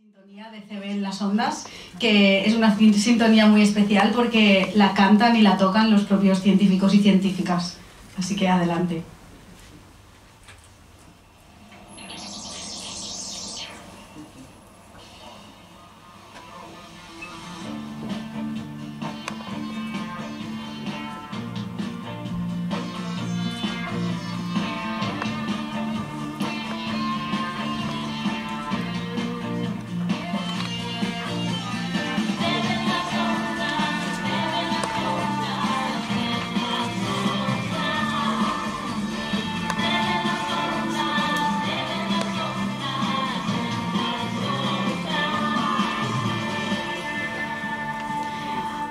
Sintonía de CB en las ondas, que es una sintonía muy especial porque la cantan y la tocan los propios científicos y científicas. Así que adelante.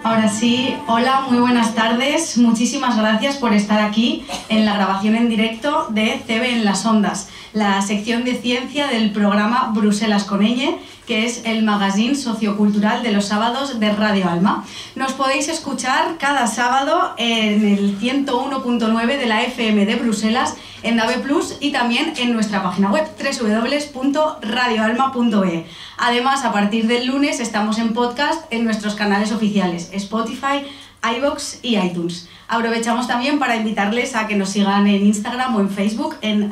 Ahora sí, hola, muy buenas tardes. Muchísimas gracias por estar aquí en la grabación en directo de CB en las ondas, la sección de ciencia del programa Bruselas con ñ, que es el magazine sociocultural de los sábados de Radio Alma. Nos podéis escuchar cada sábado en el 101.9 de la FM de Bruselas, en DAB+ y también en nuestra página web www.radioalma.be. Además, a partir del lunes estamos en podcast en nuestros canales oficiales Spotify, iVoox y iTunes. Aprovechamos también para invitarles a que nos sigan en Instagram o en Facebook en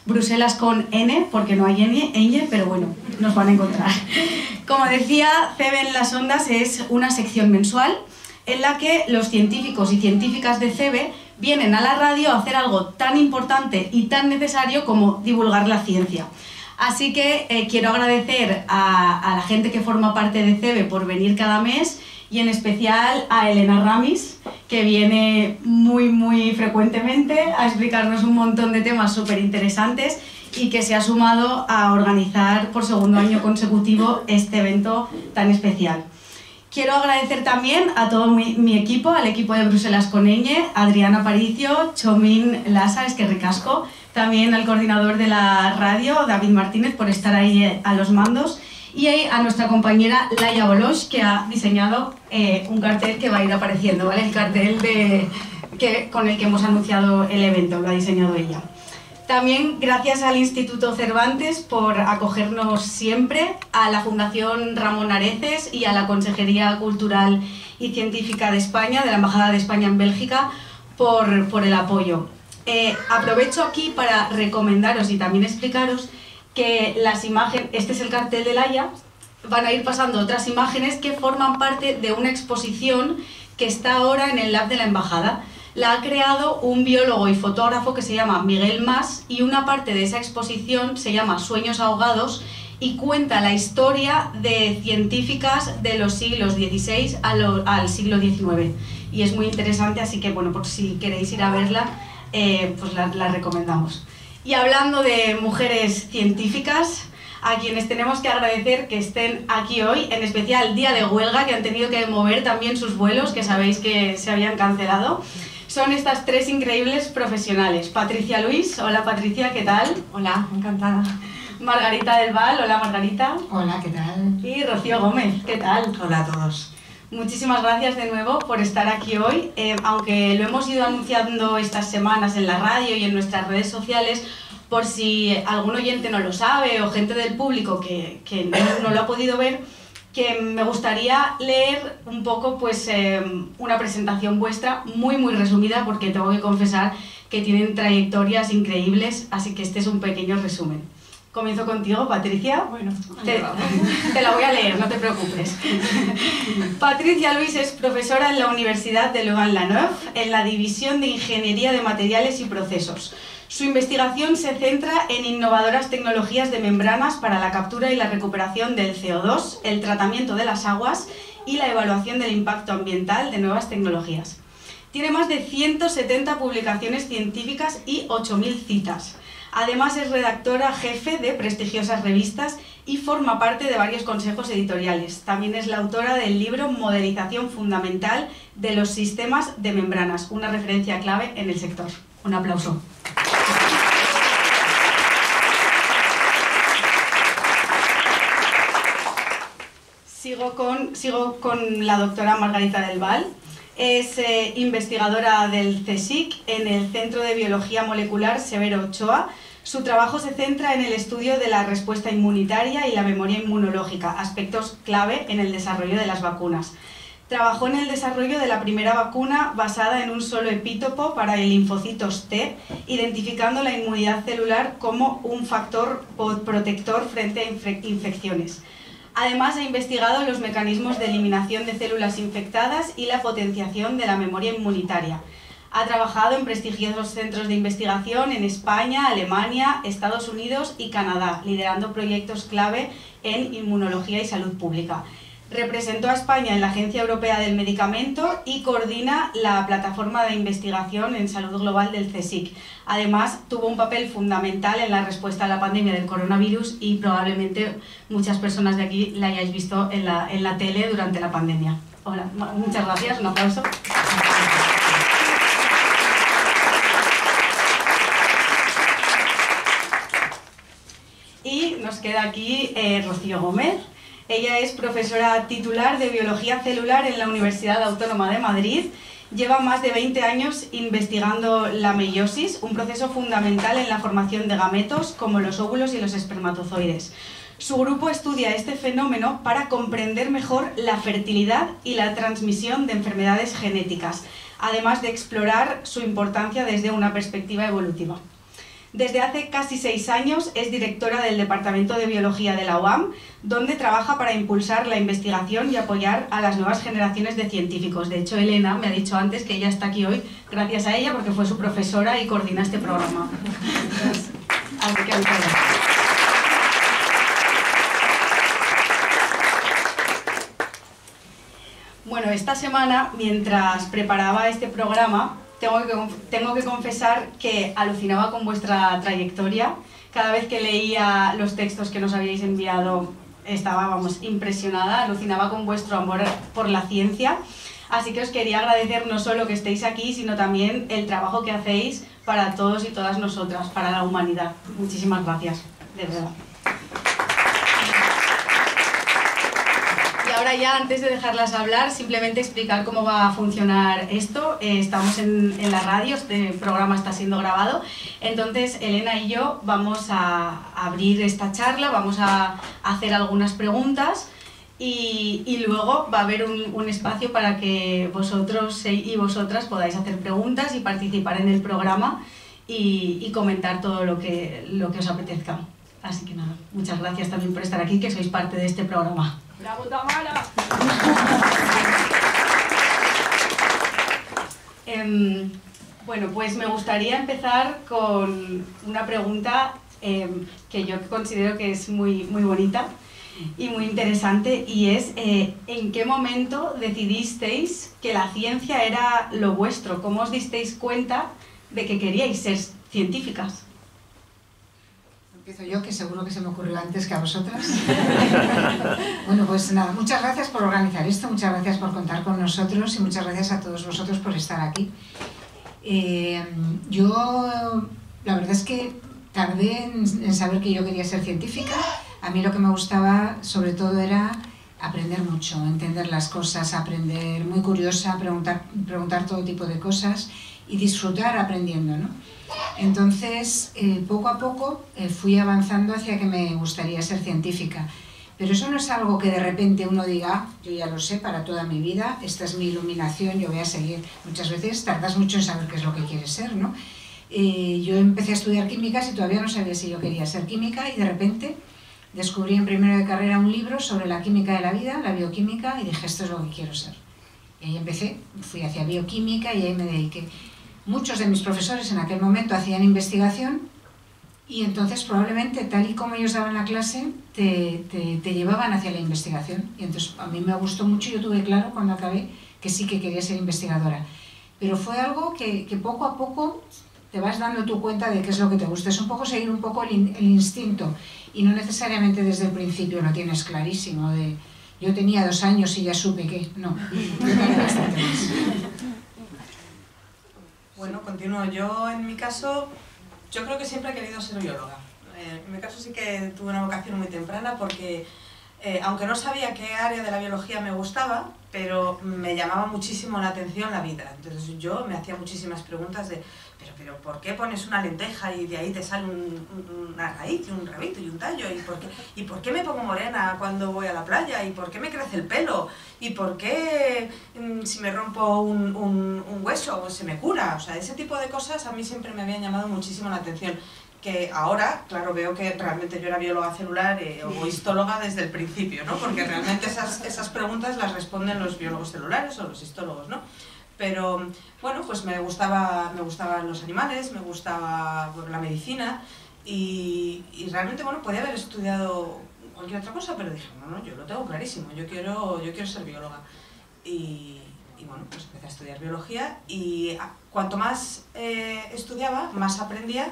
@Bruselas con N, porque no hay ñ, pero bueno, nos van a encontrar. Como decía, CB en las ondas es una sección mensual en la que los científicos y científicas de CB vienen a la radio a hacer algo tan importante y tan necesario como divulgar la ciencia. Así que quiero agradecer a la gente que forma parte de CB por venir cada mes y en especial a Elena Ramis, que viene muy frecuentemente a explicarnos un montón de temas súper interesantes y que se ha sumado a organizar por segundo año consecutivo este evento tan especial. Quiero agradecer también a todo mi equipo, al equipo de Bruselas con ñ, Adriana Aparicio, Chomín Lasa, eskerrik asko, también al coordinador de la radio, David Martínez, por estar ahí a los mandos, y a nuestra compañera Laia Boloch, que ha diseñado un cartel que va a ir apareciendo, ¿vale? El cartel con el que hemos anunciado el evento, lo ha diseñado ella. También gracias al Instituto Cervantes por acogernos siempre, a la Fundación Ramón Areces y a la Consejería Cultural y Científica de España, de la Embajada de España en Bélgica, por el apoyo. Aprovecho aquí para recomendaros y también explicaros que las imágenes, este es el cartel de Laia, van a ir pasando otras imágenes que forman parte de una exposición que está ahora en el Lab de la Embajada. La ha creado un biólogo y fotógrafo que se llama Miguel Mas y una parte de esa exposición se llama Sueños ahogados y cuenta la historia de científicas de los siglos XVI al siglo XIX. Y es muy interesante, así que bueno, por si queréis ir a verla, pues la recomendamos. Y hablando de mujeres científicas, a quienes tenemos que agradecer que estén aquí hoy, en especial día de huelga, que han tenido que mover también sus vuelos, que sabéis que se habían cancelado, son estas tres increíbles profesionales. Patricia Luis, hola Patricia, ¿qué tal? Hola, encantada. Margarita del Val, hola Margarita. Hola, ¿qué tal? Y Rocío Gómez, ¿qué tal? Hola a todos. Muchísimas gracias de nuevo por estar aquí hoy. Aunque lo hemos ido anunciando estas semanas en la radio y en nuestras redes sociales, por si algún oyente no lo sabe o gente del público que no lo ha podido ver, que me gustaría leer un poco pues, una presentación vuestra muy resumida, porque tengo que confesar que tienen trayectorias increíbles, así que este es un pequeño resumen. Comienzo contigo, Patricia. Bueno, te la voy a leer, no te preocupes. Patricia Luis es profesora en la Universidad de Louvain-la-Neuve, en la División de Ingeniería de Materiales y Procesos. Su investigación se centra en innovadoras tecnologías de membranas para la captura y la recuperación del CO2, el tratamiento de las aguas y la evaluación del impacto ambiental de nuevas tecnologías. Tiene más de 170 publicaciones científicas y 8.000 citas. Además es redactora jefe de prestigiosas revistas y forma parte de varios consejos editoriales. También es la autora del libro Modelización fundamental de los sistemas de membranas, una referencia clave en el sector. Un aplauso. Sigo con la doctora Margarita del Val. Es investigadora del CSIC en el Centro de Biología Molecular Severo Ochoa. Su trabajo se centra en el estudio de la respuesta inmunitaria y la memoria inmunológica, aspectos clave en el desarrollo de las vacunas. Trabajó en el desarrollo de la primera vacuna basada en un solo epítopo para el linfocitos T, identificando la inmunidad celular como un factor protector frente a infecciones. Además, ha investigado los mecanismos de eliminación de células infectadas y la potenciación de la memoria inmunitaria. Ha trabajado en prestigiosos centros de investigación en España, Alemania, Estados Unidos y Canadá, liderando proyectos clave en inmunología y salud pública. Representó a España en la Agencia Europea del Medicamento y coordina la plataforma de investigación en salud global del CSIC. Además, tuvo un papel fundamental en la respuesta a la pandemia del coronavirus y probablemente muchas personas de aquí la hayáis visto en la tele durante la pandemia. Hola, muchas gracias, un aplauso. Y nos queda aquí Rocío Gómez. Ella es profesora titular de Biología Celular en la Universidad Autónoma de Madrid. Lleva más de 20 años investigando la meiosis, un proceso fundamental en la formación de gametos como los óvulos y los espermatozoides. Su grupo estudia este fenómeno para comprender mejor la fertilidad y la transmisión de enfermedades genéticas, además de explorar su importancia desde una perspectiva evolutiva. Desde hace casi 6 años es directora del Departamento de Biología de la UAM, donde trabaja para impulsar la investigación y apoyar a las nuevas generaciones de científicos. De hecho, Elena me ha dicho antes que ella está aquí hoy gracias a ella, porque fue su profesora y coordina este programa. Así que bueno, esta semana, mientras preparaba este programa, tengo que confesar que alucinaba con vuestra trayectoria. Cada vez que leía los textos que nos habíais enviado estaba, vamos, impresionada, alucinaba con vuestro amor por la ciencia. Así que os quería agradecer no solo que estéis aquí, sino también el trabajo que hacéis para todos y todas nosotras, para la humanidad. Muchísimas gracias, de verdad. Ahora ya, antes de dejarlas hablar, simplemente explicar cómo va a funcionar esto. Estamos en la radio, este programa está siendo grabado, entonces Elena y yo vamos a abrir esta charla, vamos a hacer algunas preguntas y luego va a haber un espacio para que vosotros y vosotras podáis hacer preguntas y participar en el programa y comentar todo lo que os apetezca. Así que nada, muchas gracias también por estar aquí, que sois parte de este programa. ¡Bravo, Tamara! Bueno, pues me gustaría empezar con una pregunta que yo considero que es muy bonita y muy interesante, y es ¿en qué momento decidisteis que la ciencia era lo vuestro? ¿Cómo os disteis cuenta de que queríais ser científicas? Empiezo yo, que seguro que se me ocurrió antes que a vosotras. Bueno, pues nada, muchas gracias por organizar esto, muchas gracias por contar con nosotros y muchas gracias a todos vosotros por estar aquí. Yo, la verdad es que tardé en saber que yo quería ser científica. A mí lo que me gustaba sobre todo era aprender mucho, entender las cosas, aprender, muy curiosa, preguntar todo tipo de cosas y disfrutar aprendiendo, ¿no? Entonces, poco a poco fui avanzando hacia que me gustaría ser científica. Pero eso no es algo que de repente uno diga, yo ya lo sé para toda mi vida, esta es mi iluminación, yo voy a seguir. Muchas veces tardas mucho en saber qué es lo que quieres ser, ¿no? Yo empecé a estudiar químicas y todavía no sabía si yo quería ser química, y de repente descubrí en primero de carrera un libro sobre la química de la vida, la bioquímica, y dije, esto es lo que quiero ser. Y ahí empecé, fui hacia bioquímica y ahí me dediqué. Muchos de mis profesores en aquel momento hacían investigación y entonces probablemente, tal y como ellos daban la clase, te llevaban hacia la investigación. Y entonces a mí me gustó mucho y yo tuve claro cuando acabé que sí que quería ser investigadora. Pero fue algo que poco a poco te vas dando tu cuenta de qué es lo que te gusta. Es un poco seguir un poco el instinto y no necesariamente desde el principio lo tienes clarísimo de yo tenía 2 años y ya supe que no, yo tenía bastante más. Bueno, continúo. Yo, en mi caso, yo creo que siempre he querido ser bióloga. En mi caso sí que tuve una vocación muy temprana porque aunque no sabía qué área de la biología me gustaba, pero me llamaba muchísimo la atención la vida. Entonces yo me hacía muchísimas preguntas de, pero ¿por qué pones una lenteja y de ahí te sale una raíz y un rabito y un tallo? ¿Y por qué me pongo morena cuando voy a la playa? ¿Y por qué me crece el pelo? ¿Y por qué si me rompo un hueso se me cura? O sea, ese tipo de cosas a mí siempre me habían llamado muchísimo la atención. Que ahora, claro, veo que realmente yo era bióloga celular o históloga desde el principio, ¿no? Porque realmente esas preguntas las responden los biólogos celulares o los histólogos, ¿no? Pero, bueno, pues me gustaban los animales, me gustaba la medicina y realmente, bueno, podía haber estudiado cualquier otra cosa, pero dije, no, yo lo tengo clarísimo, yo quiero ser bióloga. Y bueno, pues empecé a estudiar biología y cuanto más estudiaba, más aprendía.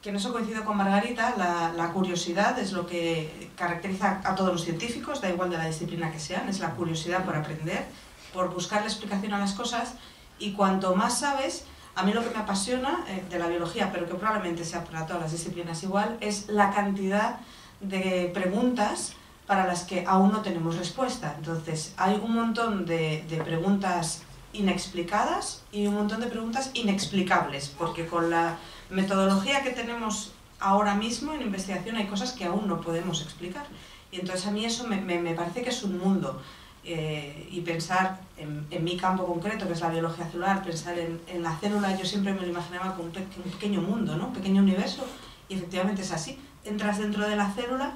Que en eso coincido con Margarita, la curiosidad es lo que caracteriza a todos los científicos, da igual de la disciplina que sean, es la curiosidad por aprender, por buscar la explicación a las cosas, y cuanto más sabes, a mí lo que me apasiona de la biología, pero que probablemente sea para todas las disciplinas igual, es la cantidad de preguntas para las que aún no tenemos respuesta. Entonces, hay un montón de preguntas inexplicadas y un montón de preguntas inexplicables, porque con la metodología que tenemos ahora mismo en investigación hay cosas que aún no podemos explicar. Y entonces a mí eso me parece que es un mundo. Y pensar en mi campo concreto, que es la biología celular, pensar en la célula, yo siempre me lo imaginaba como un pequeño mundo, ¿no? Un pequeño universo, y efectivamente es así. Entras dentro de la célula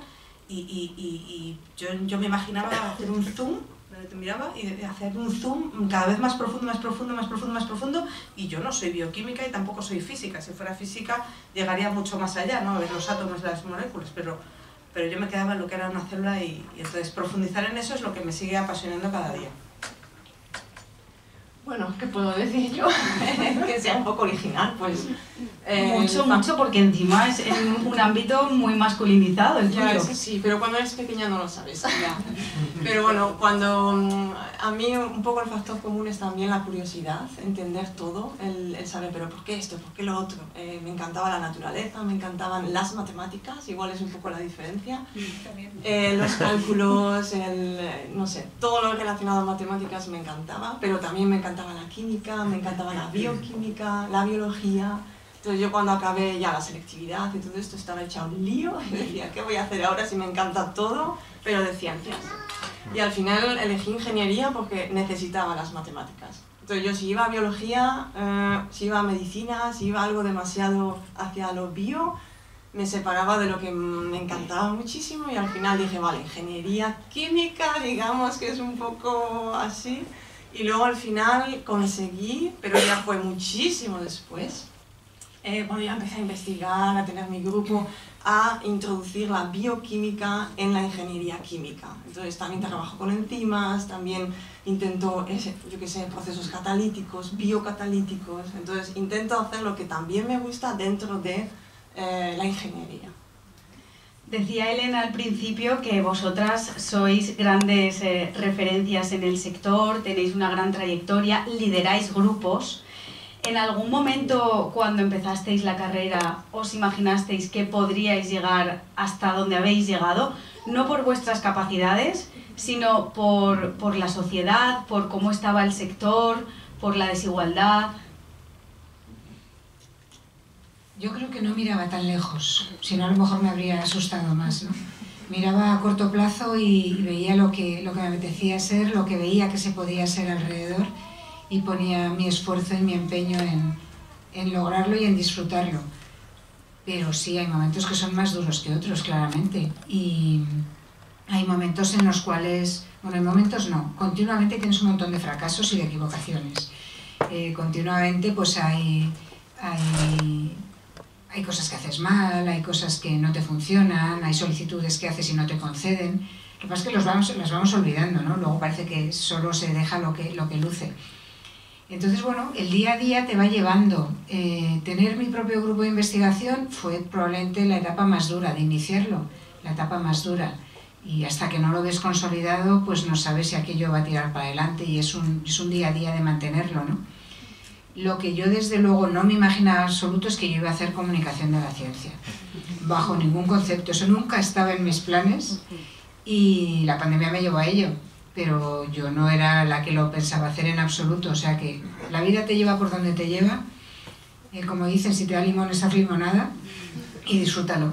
y yo me imaginaba hacer un zoom, te miraba y hacer un zoom cada vez más profundo, más profundo, más profundo, más profundo, y yo no soy bioquímica y tampoco soy física. Si fuera física llegaría mucho más allá, ¿no? A ver los átomos de las moléculas, pero yo me quedaba en lo que era una célula y entonces profundizar en eso es lo que me sigue apasionando cada día. Bueno, ¿qué puedo decir yo? Que sea un poco original, pues... mucho, porque encima es en un ámbito muy masculinizado el tuyo. Ya, eso sí, pero cuando eres pequeña no lo sabes. Ya. Pero bueno, cuando... A mí un poco el factor común es también la curiosidad, entender todo, el saber, pero ¿por qué esto? ¿Por qué lo otro? Me encantaba la naturaleza, me encantaban las matemáticas, igual es un poco la diferencia. Los cálculos, no sé, todo lo relacionado a matemáticas me encantaba, pero también me encantaba la química, me encantaba la bioquímica, la biología. Entonces yo cuando acabé ya la selectividad y todo esto estaba hecha un lío y decía, ¿qué voy a hacer ahora si me encanta todo, pero de ciencias? Y al final elegí ingeniería porque necesitaba las matemáticas. Entonces yo si iba a biología, si iba a medicina, si iba algo demasiado hacia lo bio, me separaba de lo que me encantaba muchísimo y al final dije, vale, ingeniería química, digamos que es un poco así. Y luego al final conseguí, pero ya fue muchísimo después, bueno, ya empecé a investigar, a tener mi grupo, a introducir la bioquímica en la ingeniería química. Entonces también trabajo con enzimas, también intento, yo qué sé, procesos catalíticos, biocatalíticos. Entonces intento hacer lo que también me gusta dentro de la ingeniería. Decía Elena al principio que vosotras sois grandes referencias en el sector, tenéis una gran trayectoria, lideráis grupos. ¿En algún momento cuando empezasteis la carrera os imaginasteis que podríais llegar hasta donde habéis llegado? No por vuestras capacidades, sino por la sociedad, por cómo estaba el sector, por la desigualdad. Yo creo que no miraba tan lejos, si no a lo mejor me habría asustado más, ¿no? Miraba a corto plazo y veía lo que me apetecía ser, lo que veía que se podía ser alrededor, y ponía mi esfuerzo y mi empeño en lograrlo y en disfrutarlo. Pero sí, hay momentos que son más duros que otros, claramente. Y hay momentos en los cuales, bueno, hay momentos no, continuamente tienes un montón de fracasos y de equivocaciones. Continuamente pues hay cosas que haces mal, hay cosas que no te funcionan, hay solicitudes que haces y no te conceden. Lo que pasa es que las vamos olvidando, ¿no? Luego parece que solo se deja lo que luce. Entonces, bueno, el día a día te va llevando. Tener mi propio grupo de investigación fue probablemente la etapa más dura de iniciarlo, la etapa más dura. Y hasta que no lo ves consolidado, pues no sabes si aquello va a tirar para adelante y es un día a día de mantenerlo, ¿no? Lo que yo desde luego no me imaginaba en absoluto es que yo iba a hacer comunicación de la ciencia. Bajo ningún concepto. Eso nunca estaba en mis planes. y la pandemia me llevó a ello, pero yo no era la que lo pensaba hacer en absoluto, o sea que la vida te lleva por donde te lleva, como dicen, si te da limones haz limonada y disfrútalo.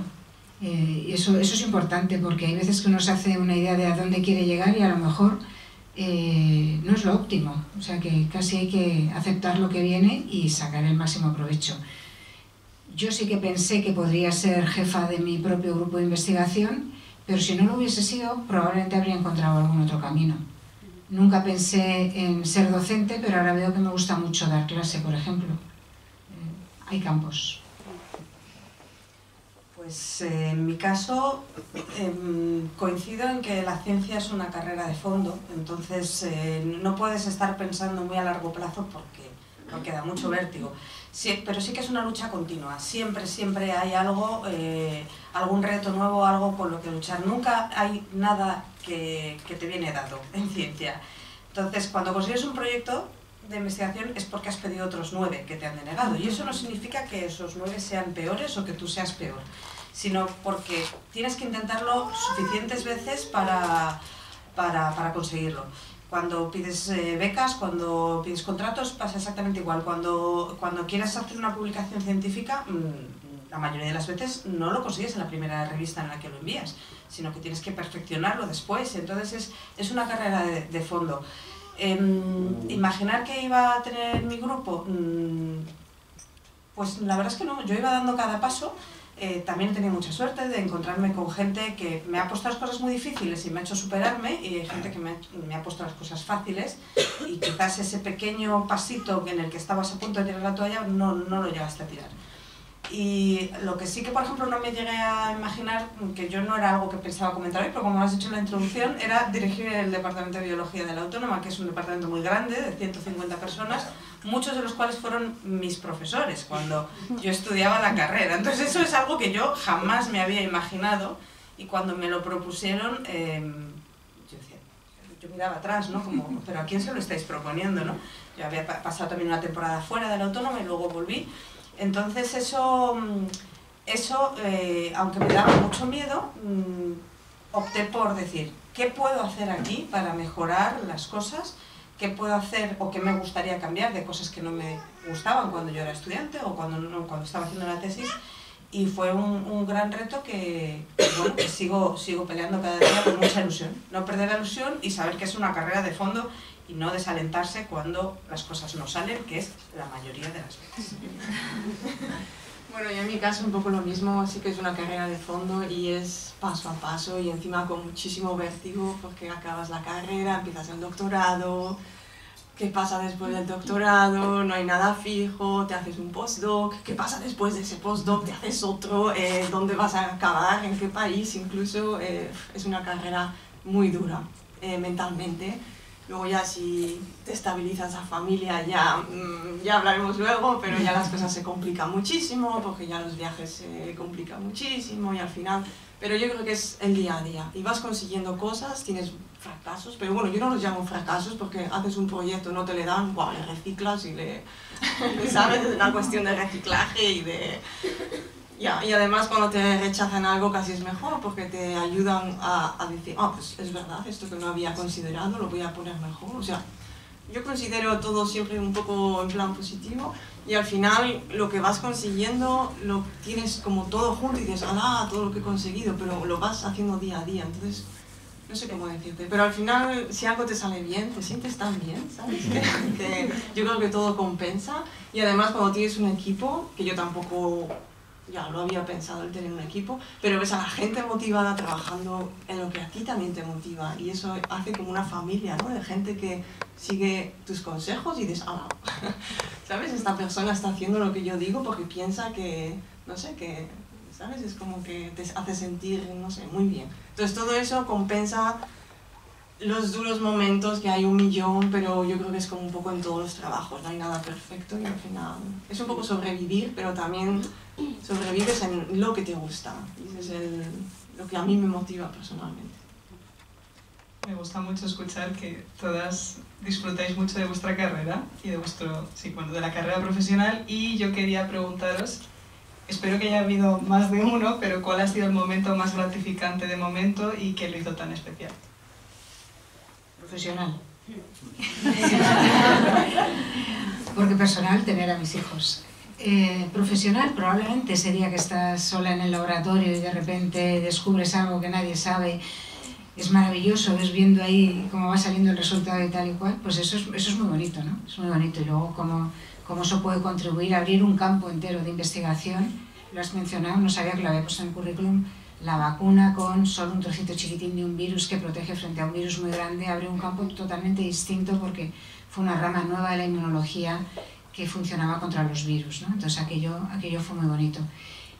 Y eso es importante, porque hay veces que uno se hace una idea de a dónde quiere llegar y a lo mejor no es lo óptimo, o sea que casi hay que aceptar lo que viene y sacar el máximo provecho. Yo sí que pensé que podría ser jefa de mi propio grupo de investigación, pero si no lo hubiese sido, probablemente habría encontrado algún otro camino. Nunca pensé en ser docente, pero ahora veo que me gusta mucho dar clase, por ejemplo. Hay campos. Pues en mi caso coincido en que la ciencia es una carrera de fondo, entonces no puedes estar pensando muy a largo plazo porque da mucho vértigo. Sí, pero sí que es una lucha continua, siempre hay algo, algún reto nuevo, algo por lo que luchar. Nunca hay nada que te viene dado en ciencia. Entonces, cuando consigues un proyecto de investigación es porque has pedido otros 9 que te han denegado, y eso no significa que esos 9 sean peores o que tú seas peor, sino porque tienes que intentarlo suficientes veces para conseguirlo. Cuando pides becas, cuando pides contratos, pasa exactamente igual. Cuando quieres hacer una publicación científica, la mayoría de las veces no lo consigues en la primera revista en la que lo envías, sino que tienes que perfeccionarlo después. Entonces es una carrera de fondo. Imaginar que iba a tener mi grupo, pues la verdad es que no, yo iba dando cada paso. También he tenido mucha suerte de encontrarme con gente que me ha puesto las cosas muy difíciles y me ha hecho superarme, y hay gente que me ha puesto las cosas fáciles, y quizás ese pequeño pasito en el que estabas a punto de tirar la toalla no lo llegaste a tirar. Y lo que sí que, por ejemplo, no me llegué a imaginar, que yo no era algo que pensaba comentar hoy, pero como has dicho en la introducción, era dirigir el Departamento de Biología de la Autónoma, que es un departamento muy grande, de 150 personas, muchos de los cuales fueron mis profesores cuando yo estudiaba la carrera. Entonces eso es algo que yo jamás me había imaginado, y cuando me lo propusieron, yo decía, yo miraba atrás, ¿no? Como, pero ¿a quién se lo estáis proponiendo, no? Yo había pasado también una temporada fuera de la Autónoma y luego volví. Entonces eso aunque me daba mucho miedo, opté por decir, ¿qué puedo hacer aquí para mejorar las cosas? ¿Qué puedo hacer o qué me gustaría cambiar de cosas que no me gustaban cuando yo era estudiante o cuando estaba haciendo la tesis? Y fue un gran reto que sigo peleando cada día con mucha ilusión. No perder la ilusión y saber que es una carrera de fondo, y no desalentarse cuando las cosas no salen, que es la mayoría de las veces. Bueno, y en mi caso un poco lo mismo, sí que es una carrera de fondo y es paso a paso, y encima con muchísimo vértigo, porque acabas la carrera, empiezas el doctorado, ¿qué pasa después del doctorado? No hay nada fijo, te haces un postdoc, ¿qué pasa después de ese postdoc? Te haces otro, ¿dónde vas a acabar? ¿En qué país? Incluso es una carrera muy dura mentalmente. Luego ya si te estabilizas a familia ya hablaremos luego, pero ya las cosas se complican muchísimo, porque ya los viajes se complican muchísimo y al final... Pero yo creo que es el día a día, y vas consiguiendo cosas, tienes fracasos, pero bueno, yo no los llamo fracasos porque haces un proyecto, no te le dan, ¡buah!, le reciclas y ¿sabes? Es una cuestión de reciclaje y de... Y además cuando te rechazan algo casi es mejor, porque te ayudan a decir, pues es verdad, esto que no había considerado lo voy a poner mejor. O sea, yo considero todo siempre un poco en plan positivo, y al final lo que vas consiguiendo lo tienes como todo junto y dices, ¡alá!, todo lo que he conseguido, pero lo vas haciendo día a día. Entonces, no sé cómo decirte, pero al final si algo te sale bien, te sientes tan bien, ¿sabes? Que yo creo que todo compensa, y además cuando tienes un equipo, que yo tampoco... ya lo había pensado el tener un equipo, pero ves a la gente motivada trabajando en lo que a ti también te motiva, y eso hace como una familia, ¿no? De gente que sigue tus consejos y dices, ¿sabes? Esta persona está haciendo lo que yo digo porque piensa que, no sé, que, ¿sabes? Es como que te hace sentir, no sé, muy bien. Entonces todo eso compensa los duros momentos, que hay un millón, pero yo creo que es como un poco en todos los trabajos, no hay nada perfecto, y al final es un poco sobrevivir, pero también sobrevives en lo que te gusta, y eso es lo que a mí me motiva personalmente. Me gusta mucho escuchar que todas disfrutáis mucho de vuestra carrera y de de la carrera profesional, y yo quería preguntaros espero que haya habido más de uno, pero ¿cuál ha sido el momento más gratificante de momento y qué lo hizo tan especial? Profesional. Porque personal, tener a mis hijos. Profesional probablemente sería que estás sola en el laboratorio y de repente descubres algo que nadie sabe. Es maravilloso, ves viendo ahí cómo va saliendo el resultado y tal y cual. Pues eso es muy bonito, ¿no? Es muy bonito. Y luego cómo eso puede contribuir a abrir un campo entero de investigación. Lo has mencionado, no sabía que lo había puesto en el currículum. La vacuna con solo un trocito chiquitín de un virus que protege frente a un virus muy grande abre un campo totalmente distinto porque fue una rama nueva de la inmunología que funcionaba contra los virus, ¿no? Entonces aquello fue muy bonito.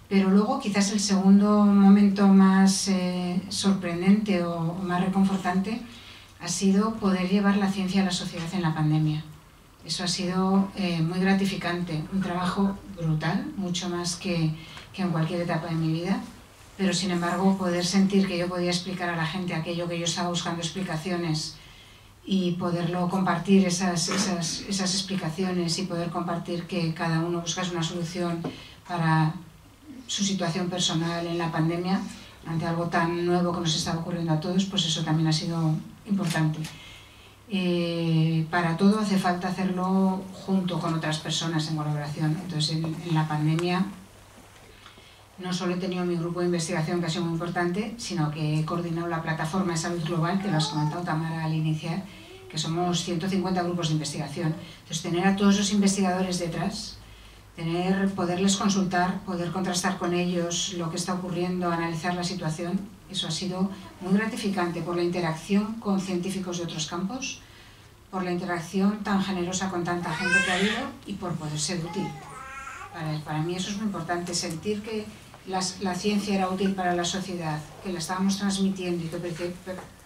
Pero luego quizás el segundo momento más sorprendente o más reconfortante ha sido poder llevar la ciencia a la sociedad en la pandemia. Eso ha sido muy gratificante, un trabajo brutal, mucho más que en cualquier etapa de mi vida, pero sin embargo poder sentir que yo podía explicar a la gente aquello que yo estaba buscando explicaciones y poderlo compartir esas explicaciones y poder compartir que cada uno buscase una solución para su situación personal en la pandemia ante algo tan nuevo que nos estaba ocurriendo a todos, pues eso también ha sido importante. Para todo hace falta hacerlo junto con otras personas en colaboración. Entonces en la pandemia no solo he tenido mi grupo de investigación, que ha sido muy importante, sino que he coordinado la plataforma de salud global, que lo has comentado, Tamara, al iniciar, que somos 150 grupos de investigación. Entonces, tener a todos los investigadores detrás, poderles consultar, poder contrastar con ellos lo que está ocurriendo, analizar la situación, eso ha sido muy gratificante por la interacción con científicos de otros campos, por la interacción tan generosa con tanta gente que ha habido y por poder ser útil. Para mí eso es muy importante, sentir que la ciencia era útil para la sociedad, que la estábamos transmitiendo y que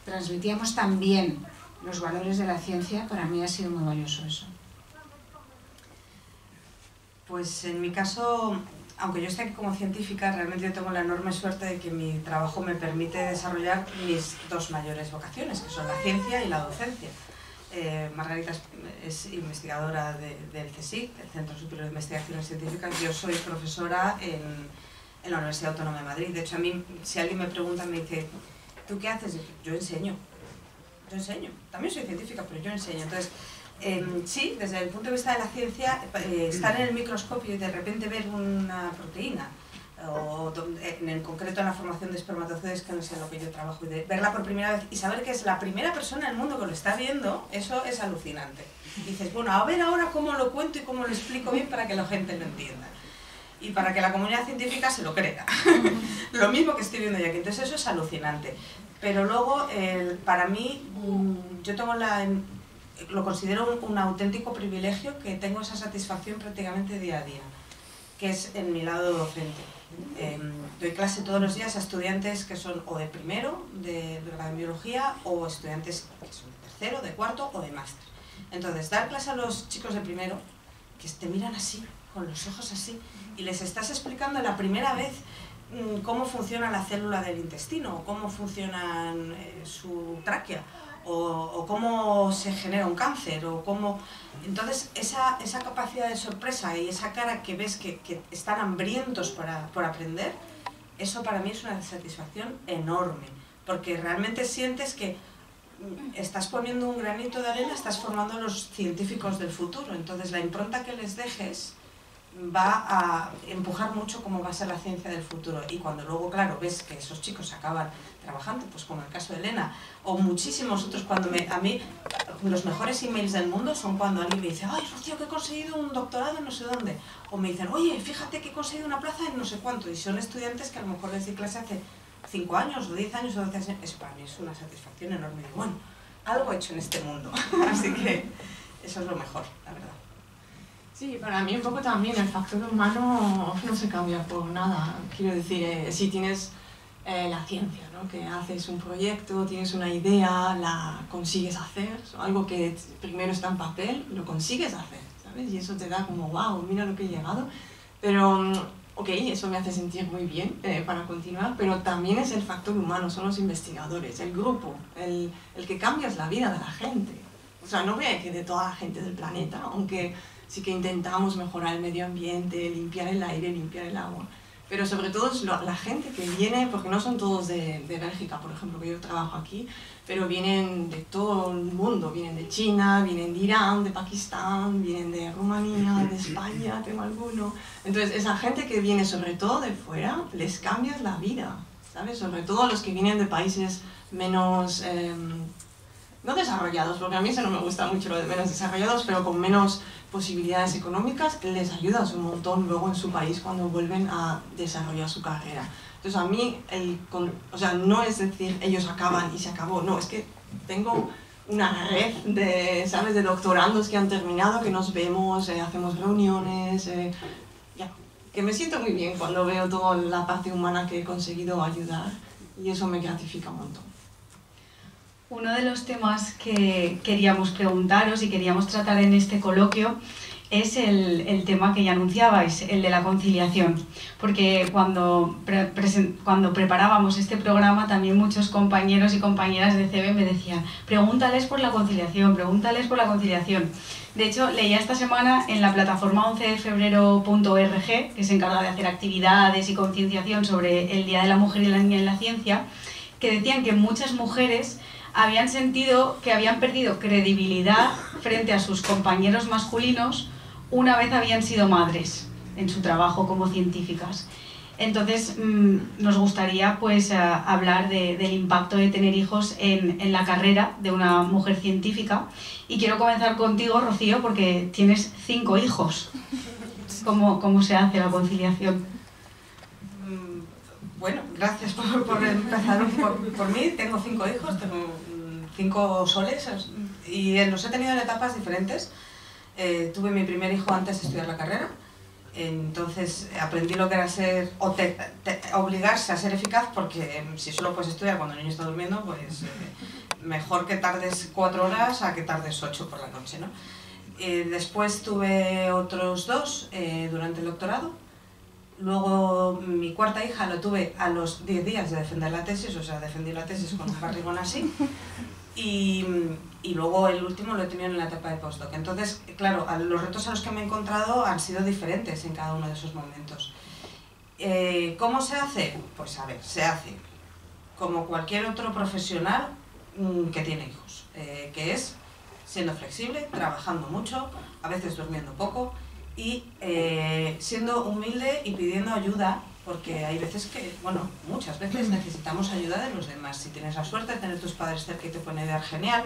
transmitíamos también los valores de la ciencia. Para mí ha sido muy valioso eso. Pues en mi caso, aunque yo esté aquí como científica, realmente yo tengo la enorme suerte de que mi trabajo me permite desarrollar mis dos mayores vocaciones, que son la ciencia y la docencia. Margarita es investigadora del CSIC, el Centro Superior de Investigaciones Científicas. Yo soy profesora en la Universidad Autónoma de Madrid. De hecho, a mí, si alguien me pregunta, me dice, ¿tú qué haces? Yo enseño. Yo enseño. También soy científica, pero yo enseño. Entonces, sí, desde el punto de vista de la ciencia, estar en el microscopio y de repente ver una proteína, o en concreto en la formación de espermatozoides, que no es en lo que yo trabajo, y de verla por primera vez y saber que es la primera persona en el mundo que lo está viendo, eso es alucinante. Y dices, bueno, a ver ahora cómo lo cuento y cómo lo explico bien para que la gente lo entienda. Y para que la comunidad científica se lo crea. Lo mismo que estoy viendo yo aquí. Entonces eso es alucinante. Pero luego, para mí, yo tengo lo considero un auténtico privilegio, que tengo esa satisfacción prácticamente día a día, que es en mi lado docente. Doy clase todos los días a estudiantes que son o de primero, de grado en biología, o estudiantes que son de tercero, de cuarto o de máster. Entonces, dar clase a los chicos de primero, que te miran así, con los ojos así, y les estás explicando la primera vez cómo funciona la célula del intestino, o cómo funciona su tráquea, o cómo se genera un cáncer, o cómo... Entonces, esa capacidad de sorpresa y esa cara que ves que están hambrientos por aprender, eso para mí es una satisfacción enorme, porque realmente sientes que estás poniendo un granito de arena, estás formando a los científicos del futuro. Entonces, la impronta que les dejes va a empujar mucho cómo va a ser la ciencia del futuro. Y cuando luego, claro, ves que esos chicos acaban trabajando, pues como el caso de Elena, o muchísimos otros, cuando a mí los mejores emails del mundo son cuando alguien me dice, ay, Rocío, que he conseguido un doctorado en no sé dónde, o me dicen, oye, fíjate que he conseguido una plaza en no sé cuánto, y son estudiantes que a lo mejor les di clase hace 5 años, o 10 años, o 12 años. Eso para mí es una satisfacción enorme. Digo, bueno, algo he hecho en este mundo. Así que eso es lo mejor, la verdad. Sí, para mí un poco también el factor humano no se cambia por nada. Quiero decir, si tienes la ciencia, ¿no? Que haces un proyecto, tienes una idea, la consigues hacer, algo que primero está en papel, lo consigues hacer, ¿sabes? Y eso te da como, wow, mira lo que he llegado. Pero, ok, eso me hace sentir muy bien para continuar, pero también es el factor humano, son los investigadores, el grupo, el que cambias la vida de la gente. O sea, no voy a decir de toda la gente del planeta, aunque sí que intentamos mejorar el medio ambiente, limpiar el aire, limpiar el agua. Pero sobre todo es la gente que viene, porque no son todos de Bélgica, por ejemplo, que yo trabajo aquí, pero vienen de todo el mundo, vienen de China, vienen de Irán, de Pakistán, vienen de Rumanía, de España, tengo alguno. Entonces, esa gente que viene sobre todo de fuera, les cambia la vida, ¿sabes? Sobre todo los que vienen de países menos, no desarrollados, porque a mí eso no me gusta mucho lo de menos desarrollados, pero con menos posibilidades económicas, les ayudas un montón luego en su país cuando vuelven a desarrollar su carrera. Entonces a mí, o sea, no es decir ellos acaban y se acabó, no, es que tengo una red de, ¿sabes?, de doctorandos que han terminado, que nos vemos, hacemos reuniones, ya, que me siento muy bien cuando veo toda la parte humana que he conseguido ayudar y eso me gratifica un montón. Uno de los temas que queríamos preguntaros y queríamos tratar en este coloquio es el tema que ya anunciabais, el de la conciliación. Porque cuando preparábamos este programa, también muchos compañeros y compañeras de CB me decían: pregúntales por la conciliación, pregúntales por la conciliación. De hecho, leía esta semana en la plataforma 11defebrero.org, que se encarga de hacer actividades y concienciación sobre el Día de la Mujer y la Niña en la Ciencia, que decían que muchas mujeres habían sentido que habían perdido credibilidad frente a sus compañeros masculinos una vez habían sido madres en su trabajo como científicas. Entonces, nos gustaría pues hablar del impacto de tener hijos en la carrera de una mujer científica. Y quiero comenzar contigo, Rocío, porque tienes 5 hijos. ¿Cómo se hace la conciliación? Bueno, gracias por empezar por mí. Tengo 5 hijos, tengo 5 soles y los he tenido en etapas diferentes. Tuve mi primer hijo antes de estudiar la carrera, entonces aprendí lo que era ser, obligarse a ser eficaz, porque si solo puedes estudiar cuando el niño está durmiendo, pues mejor que tardes 4 horas a que tardes 8 por la noche, ¿no? Después tuve otros 2 durante el doctorado. Luego mi cuarta hija lo tuve a los 10 días de defender la tesis, o sea, defendí la tesis con un barrigón así. Y luego el último lo he tenido en la etapa de postdoc. Entonces, claro, los retos a los que me he encontrado han sido diferentes en cada uno de esos momentos. ¿Cómo se hace? Pues a ver, se hace como cualquier otro profesional que tiene hijos, que es siendo flexible, trabajando mucho, a veces durmiendo poco, y siendo humilde y pidiendo ayuda, porque hay veces que, bueno, muchas veces necesitamos ayuda de los demás. Si tienes la suerte de tener tus padres cerca y te pueden ayudar, genial,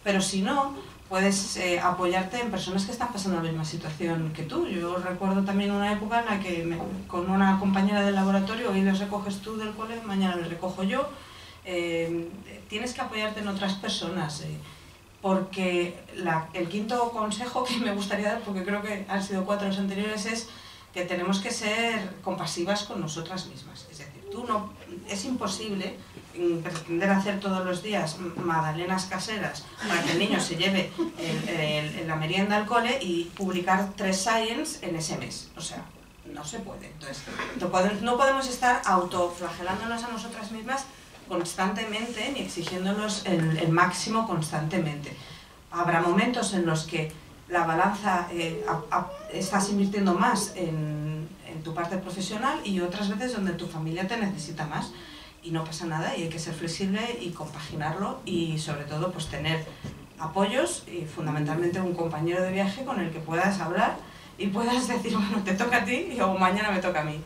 pero si no, puedes apoyarte en personas que están pasando la misma situación que tú. Yo recuerdo también una época en la que con una compañera del laboratorio, hoy les recoges tú del cole, mañana les recojo yo. Tienes que apoyarte en otras personas. Porque el quinto consejo que me gustaría dar, porque creo que han sido 4 los anteriores, es que tenemos que ser compasivas con nosotras mismas. Es decir, es imposible pretender hacer todos los días magdalenas caseras para que el niño se lleve la merienda al cole y publicar 3 Science en ese mes. O sea, no se puede. Entonces, no podemos estar autoflagelándonos a nosotras mismas constantemente ni exigiéndonos el máximo constantemente. Habrá momentos en los que la balanza estás invirtiendo más en tu parte profesional y otras veces donde tu familia te necesita más y no pasa nada y hay que ser flexible y compaginarlo y sobre todo pues tener apoyos y fundamentalmente un compañero de viaje con el que puedas hablar y puedas decir, bueno, te toca a ti o mañana me toca a mí.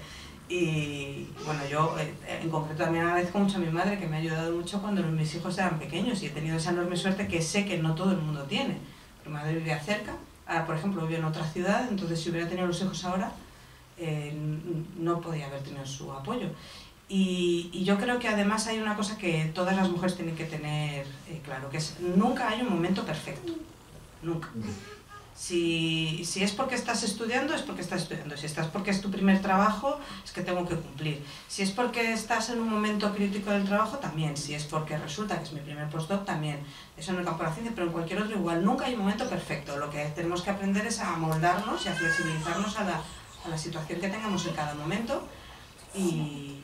Y bueno, yo en concreto también agradezco mucho a mi madre, que me ha ayudado mucho cuando mis hijos eran pequeños y he tenido esa enorme suerte que sé que no todo el mundo tiene. Mi madre vivía cerca, ahora por ejemplo vive en otra ciudad, entonces si hubiera tenido los hijos ahora no podía haber tenido su apoyo. Y yo creo que además hay una cosa que todas las mujeres tienen que tener claro, que es nunca hay un momento perfecto, nunca. Si es porque estás estudiando, es porque estás estudiando. Si estás porque es tu primer trabajo, es que tengo que cumplir. Si es porque estás en un momento crítico del trabajo, también. Si es porque resulta que es mi primer postdoc, también. Eso en el campo de la ciencia, pero en cualquier otro igual. Nunca hay un momento perfecto. Lo que tenemos que aprender es a moldarnos y a flexibilizarnos a la situación que tengamos en cada momento y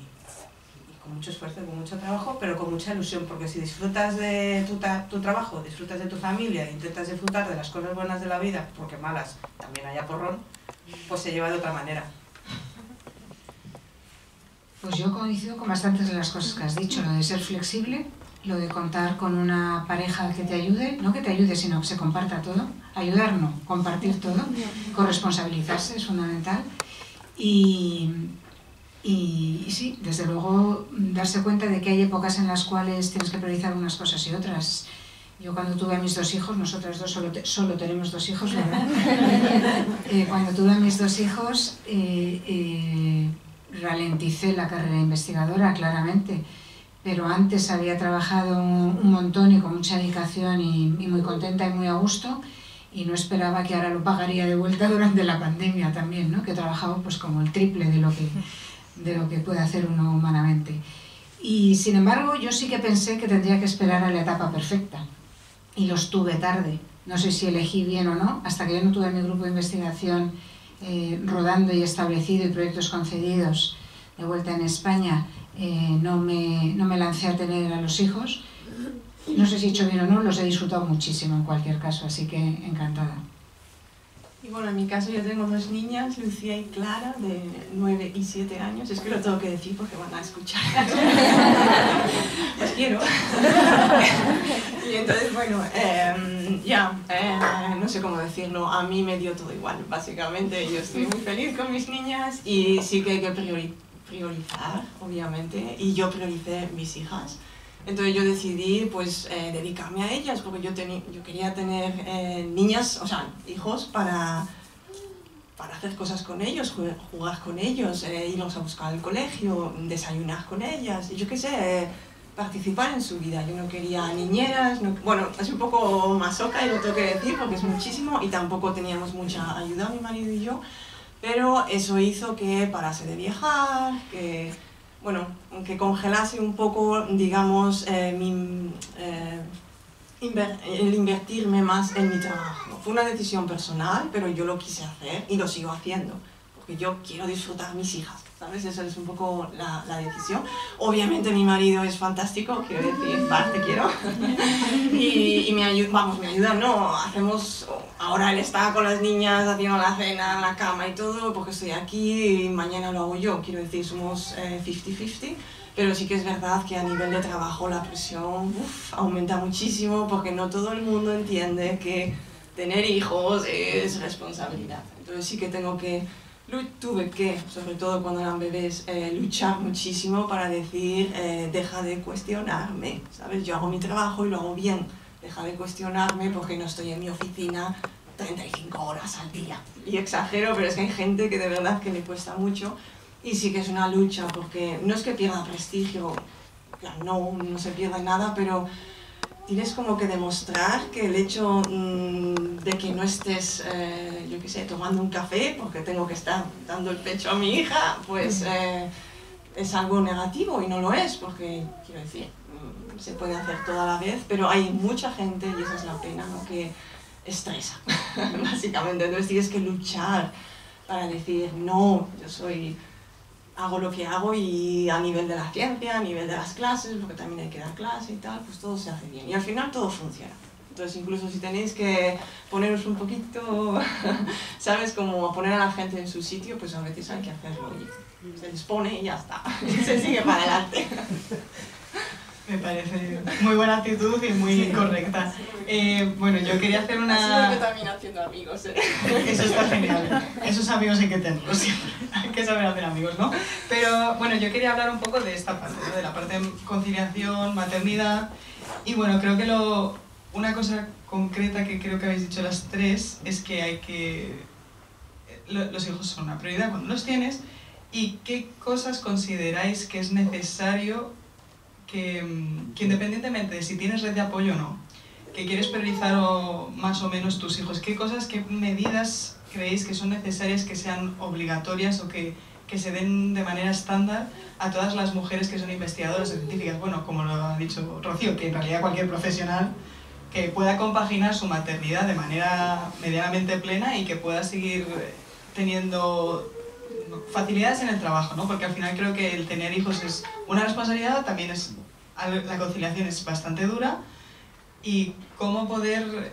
con mucho esfuerzo, con mucho trabajo, pero con mucha ilusión, porque si disfrutas de tu trabajo, disfrutas de tu familia, intentas disfrutar de las cosas buenas de la vida, porque malas también haya porrón, pues se lleva de otra manera. Pues yo coincido con bastantes de las cosas que has dicho, lo de ser flexible, lo de contar con una pareja que te ayude, no que te ayude, sino que se comparta todo, ayudar no, compartir todo, corresponsabilizarse es fundamental y sí, desde luego darse cuenta de que hay épocas en las cuales tienes que priorizar unas cosas y otras. Yo cuando tuve a mis 2 hijos, nosotras dos solo tenemos 2 hijos, ¿verdad? Cuando tuve a mis 2 hijos ralenticé la carrera investigadora, claramente, pero antes había trabajado un montón y con mucha dedicación y muy contenta y muy a gusto, y no esperaba que ahora lo pagaría de vuelta durante la pandemia también, ¿no? Que he trabajado pues como el triple de lo que puede hacer uno humanamente. Y sin embargo yo sí que pensé que tendría que esperar a la etapa perfecta y los tuve tarde. No sé si elegí bien o no, hasta que yo no tuve mi grupo de investigación rodando y establecido y proyectos concedidos de vuelta en España, no me lancé a tener a los hijos. No sé si he hecho bien o no, los he disfrutado muchísimo en cualquier caso, así que encantada. Y bueno, en mi caso yo tengo 2 niñas, Lucía y Clara, de 9 y 7 años. Es que lo tengo que decir porque van a escuchar. Pues quiero. Y entonces, bueno, no sé cómo decirlo, a mí me dio todo igual, básicamente. Yo estoy muy feliz con mis niñas y sí que hay que priorizar, obviamente, y yo prioricé mis hijas. Entonces yo decidí pues dedicarme a ellas porque yo quería tener niñas, o sea, hijos para hacer cosas con ellos, jugar con ellos, irlos a buscar al colegio, desayunar con ellas, y yo qué sé, participar en su vida. Yo no quería niñeras, bueno, es un poco masoca y lo tengo que decir porque es muchísimo y tampoco teníamos mucha ayuda mi marido y yo, pero eso hizo que parase de viajar, que congelase un poco, digamos, el invertirme más en mi trabajo. Fue una decisión personal, pero yo lo quise hacer y lo sigo haciendo, porque yo quiero disfrutar mis hijas, ¿sabes? Esa es un poco la decisión. Obviamente mi marido es fantástico, quiero decir, te quiero. Y me ayuda, no, ahora él está con las niñas haciendo la cena, la cama y todo, porque estoy aquí y mañana lo hago yo, quiero decir, somos 50-50. Pero sí que es verdad que a nivel de trabajo la presión aumenta muchísimo porque no todo el mundo entiende que tener hijos es responsabilidad. Entonces sí que tuve que, sobre todo cuando eran bebés, luchar muchísimo para decir, deja de cuestionarme, ¿sabes? Yo hago mi trabajo y lo hago bien, deja de cuestionarme porque no estoy en mi oficina 35 horas al día. Y exagero, pero es que hay gente que de verdad que le cuesta mucho. Y sí que es una lucha, porque no es que pierda prestigio, no se pierde nada, pero tienes como que demostrar que el hecho de que no estés, yo qué sé, tomando un café, porque tengo que estar dando el pecho a mi hija, pues es algo negativo y no lo es, porque, quiero decir, se puede hacer todo a la vez, pero hay mucha gente, y esa es la pena, ¿no?, que estresa, básicamente. Entonces tienes que luchar para decir, no, hago lo que hago y a nivel de la ciencia, a nivel de las clases, porque también hay que dar clase y tal, pues todo se hace bien. Y al final todo funciona. Entonces incluso si tenéis que poneros un poquito, ¿sabes? Como poner a la gente en su sitio, pues a veces hay que hacerlo y se les pone y ya está. Y se sigue para adelante. Me parece muy buena actitud y muy correcta. Bueno, yo quería hacer una... Así que también haciendo amigos, ¿eh? Eso está genial. Esos amigos hay que tenerlos siempre. Hay que saber hacer amigos, ¿no? Pero bueno, yo quería hablar un poco de esta parte, ¿no? De la parte de conciliación, maternidad. Y bueno, creo que una cosa concreta que creo que habéis dicho las tres es que los hijos son una prioridad cuando los tienes. ¿Y qué cosas consideráis que es necesario que independientemente de si tienes red de apoyo o no, que quieres priorizar más o menos tus hijos, qué medidas creéis que son necesarias, que sean obligatorias o que se den de manera estándar a todas las mujeres que son investigadoras o científicas? Bueno, como lo ha dicho Rocío, que en realidad cualquier profesional que pueda compaginar su maternidad de manera medianamente plena y que pueda seguir teniendo facilidades en el trabajo, ¿no? Porque al final creo que el tener hijos es una responsabilidad, también es, la conciliación es bastante dura, y cómo poder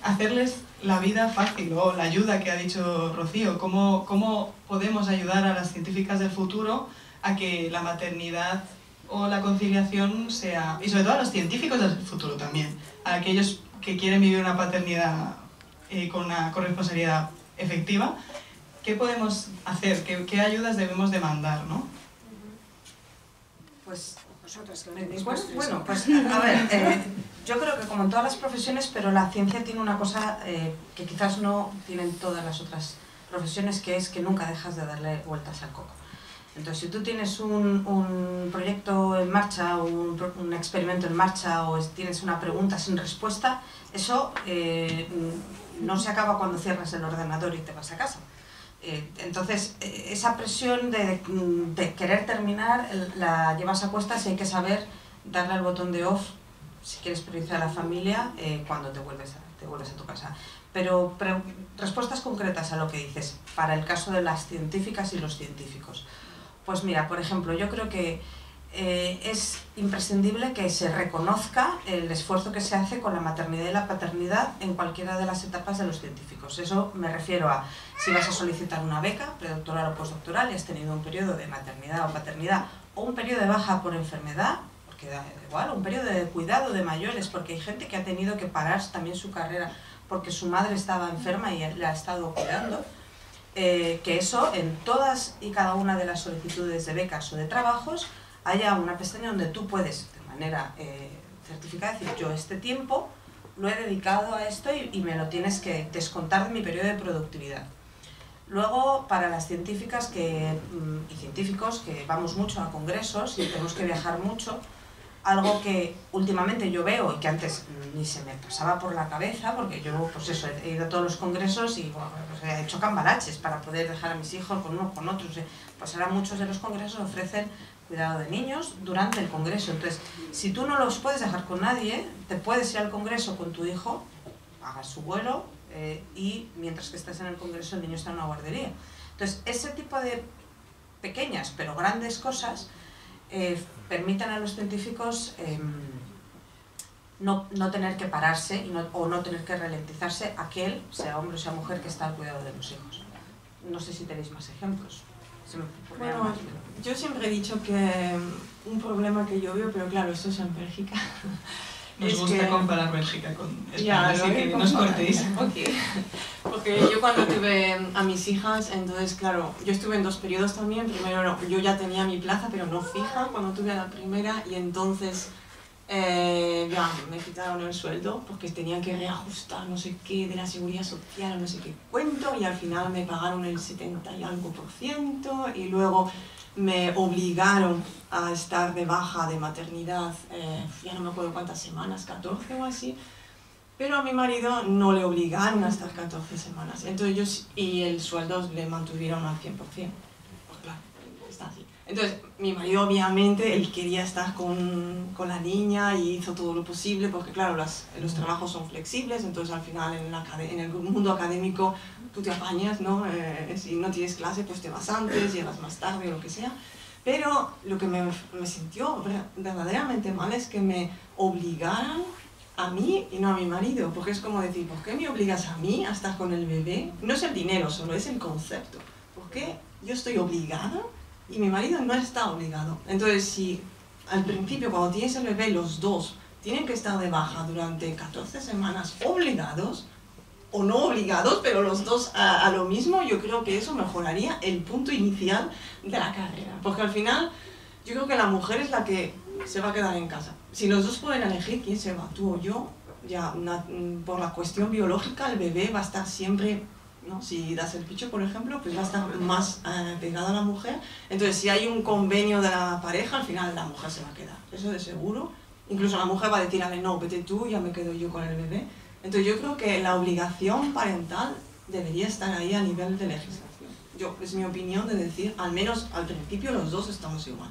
hacerles la vida fácil, o la ayuda que ha dicho Rocío, cómo podemos ayudar a las científicas del futuro a que la maternidad o la conciliación sea, y sobre todo a los científicos del futuro también, a aquellos que quieren vivir una paternidad con una corresponsabilidad efectiva, ¿qué podemos hacer? ¿Qué ayudas debemos demandar, ¿no? Pues nosotros, bueno, pues a ver, yo creo que como en todas las profesiones, pero la ciencia tiene una cosa que quizás no tienen todas las otras profesiones, que es que nunca dejas de darle vueltas al coco. Entonces, si tú tienes un proyecto en marcha, un experimento en marcha, o tienes una pregunta sin respuesta, eso no se acaba cuando cierras el ordenador y te vas a casa. Entonces, esa presión de querer terminar la llevas a cuestas, y hay que saber darle al botón de off si quieres priorizar a la familia cuando te vuelves a tu casa. Pero respuestas concretas a lo que dices, para el caso de las científicas y los científicos. Pues mira, por ejemplo, yo creo que es imprescindible que se reconozca el esfuerzo que se hace con la maternidad y la paternidad en cualquiera de las etapas de los científicos. Eso me refiero a si vas a solicitar una beca, predoctoral o postdoctoral, y has tenido un periodo de maternidad o paternidad, o un periodo de baja por enfermedad, porque da igual, un periodo de cuidado de mayores, porque hay gente que ha tenido que parar también su carrera porque su madre estaba enferma y le ha estado cuidando. Que eso, en todas y cada una de las solicitudes de becas o de trabajos, haya una pestaña donde tú puedes, de manera certificada, decir, yo este tiempo lo he dedicado a esto y me lo tienes que descontar de mi periodo de productividad. Luego, para las científicas y científicos que vamos mucho a congresos y tenemos que viajar mucho, algo que últimamente yo veo y que antes ni se me pasaba por la cabeza, porque yo, pues eso, he ido a todos los congresos y bueno, pues he hecho cambalaches para poder dejar a mis hijos con unos con otros. Pues ahora muchos de los congresos ofrecen cuidado de niños durante el congreso. Entonces, si tú no los puedes dejar con nadie, te puedes ir al congreso con tu hijo, pagas su vuelo y mientras que estás en el congreso el niño está en una guardería. Entonces, ese tipo de pequeñas pero grandes cosas permitan a los científicos no tener que pararse o no tener que ralentizarse aquel, sea hombre o sea mujer, que está al cuidado de los hijos. No sé si tenéis más ejemplos. Bueno, yo siempre he dicho que un problema que yo veo, pero claro, esto es en Bélgica. Nos gusta comparar Bélgica con España, ya, así que nos cortéis. Okay. Porque yo cuando tuve a mis hijas, entonces claro, yo estuve en 2 periodos también. Primero yo ya tenía mi plaza, pero no fija cuando tuve a la primera, y entonces ya me quitaron el sueldo porque tenían que reajustar no sé qué de la seguridad social, no sé qué cuento, y al final me pagaron el 70 y algo %, y luego me obligaron a estar de baja de maternidad, ya no me acuerdo cuántas semanas, 14 o así, pero a mi marido no le obligaron a estar 14 semanas, entonces y el sueldo le mantuvieron al 100%, pues claro, está así. Entonces mi marido obviamente, él quería estar con la niña y hizo todo lo posible, porque claro, los trabajos son flexibles, entonces al final en el mundo académico tú te apañas, ¿no? Si no tienes clase, pues te vas antes, llegas más tarde o lo que sea. Pero lo que me sintió verdaderamente mal es que me obligaran a mí y no a mi marido, porque es como decir, ¿por qué me obligas a mí a estar con el bebé? No es el dinero solo, es el concepto. ¿Por qué yo estoy obligada y mi marido no está obligado? Entonces, si al principio, cuando tienes el bebé, los dos tienen que estar de baja durante 14 semanas obligados, o no obligados, pero los dos a lo mismo, yo creo que eso mejoraría el punto inicial de la carrera. Porque al final, yo creo que la mujer es la que se va a quedar en casa. Si los dos pueden elegir quién se va, tú o yo, ya por la cuestión biológica, el bebé va a estar siempre, ¿no? Si das el pecho, por ejemplo, pues va a estar más pegado a la mujer. Entonces, si hay un convenio de la pareja, al final la mujer se va a quedar. Eso de seguro. Incluso la mujer va a decir, a ver, no, vete tú, ya me quedo yo con el bebé. Entonces yo creo que la obligación parental debería estar ahí a nivel de legislación. Es mi opinión de decir, al menos al principio los dos estamos igual.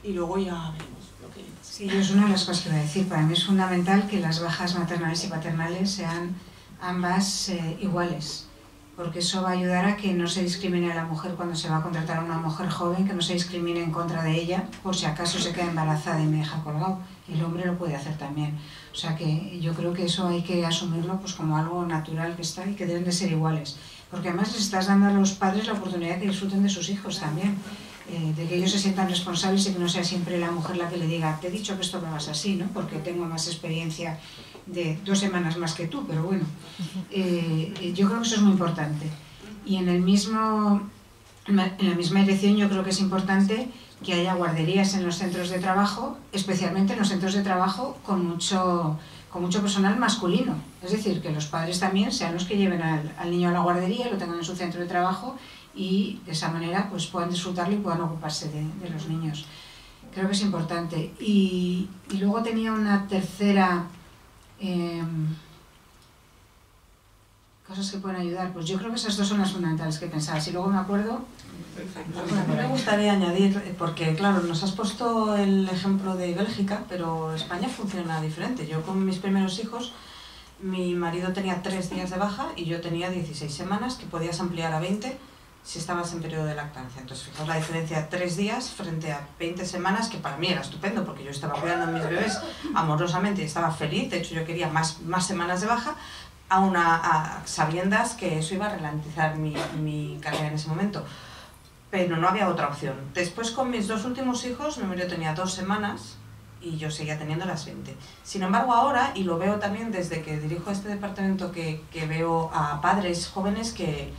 Y luego ya veremos lo que pasa. Sí, yo es una de las cosas que voy a decir. Para mí es fundamental que las bajas maternales y paternales sean ambas iguales. porque eso va a ayudar a que no se discrimine a la mujer cuando se va a contratar a una mujer joven, que no se discrimine en contra de ella por si acaso se queda embarazada y me deja colgado. El hombre lo puede hacer también. O sea que yo creo que eso hay que asumirlo pues como algo natural que está y que deben de ser iguales. Porque además les estás dando a los padres la oportunidad de que disfruten de sus hijos también. De que ellos se sientan responsables y que no sea siempre la mujer la que le diga te he dicho que esto lo hagas así, ¿no? Porque tengo más experiencia de 2 semanas más que tú, pero bueno, yo creo que eso es muy importante. Y en la misma dirección yo creo que es importante que haya guarderías en los centros de trabajo, especialmente en los centros de trabajo con mucho personal masculino. Es decir, que los padres también sean los que lleven al niño a la guardería, lo tengan en su centro de trabajo y de esa manera pues puedan disfrutarlo y puedan ocuparse de los niños. Creo que es importante. Y luego tenía una tercera... cosas que pueden ayudar, pues yo creo que esas 2 son las fundamentales que pensaba. Si luego me acuerdo... A mí me gustaría añadir, porque claro, nos has puesto el ejemplo de Bélgica, pero España funciona diferente. Yo con mis primeros hijos, mi marido tenía 3 días de baja y yo tenía 16 semanas, que podías ampliar a 20 si estabas en periodo de lactancia. Entonces, fijaos la diferencia, 3 días frente a 20 semanas, que para mí era estupendo, porque yo estaba cuidando a mis bebés amorosamente y estaba feliz. De hecho, yo quería más semanas de baja, a sabiendas que eso iba a ralentizar mi carrera en ese momento. Pero no había otra opción. Después, con mis 2 últimos hijos, mi marido tenía 2 semanas y yo seguía teniendo las 20. Sin embargo, ahora, y lo veo también desde que dirijo este departamento, que veo a padres jóvenes que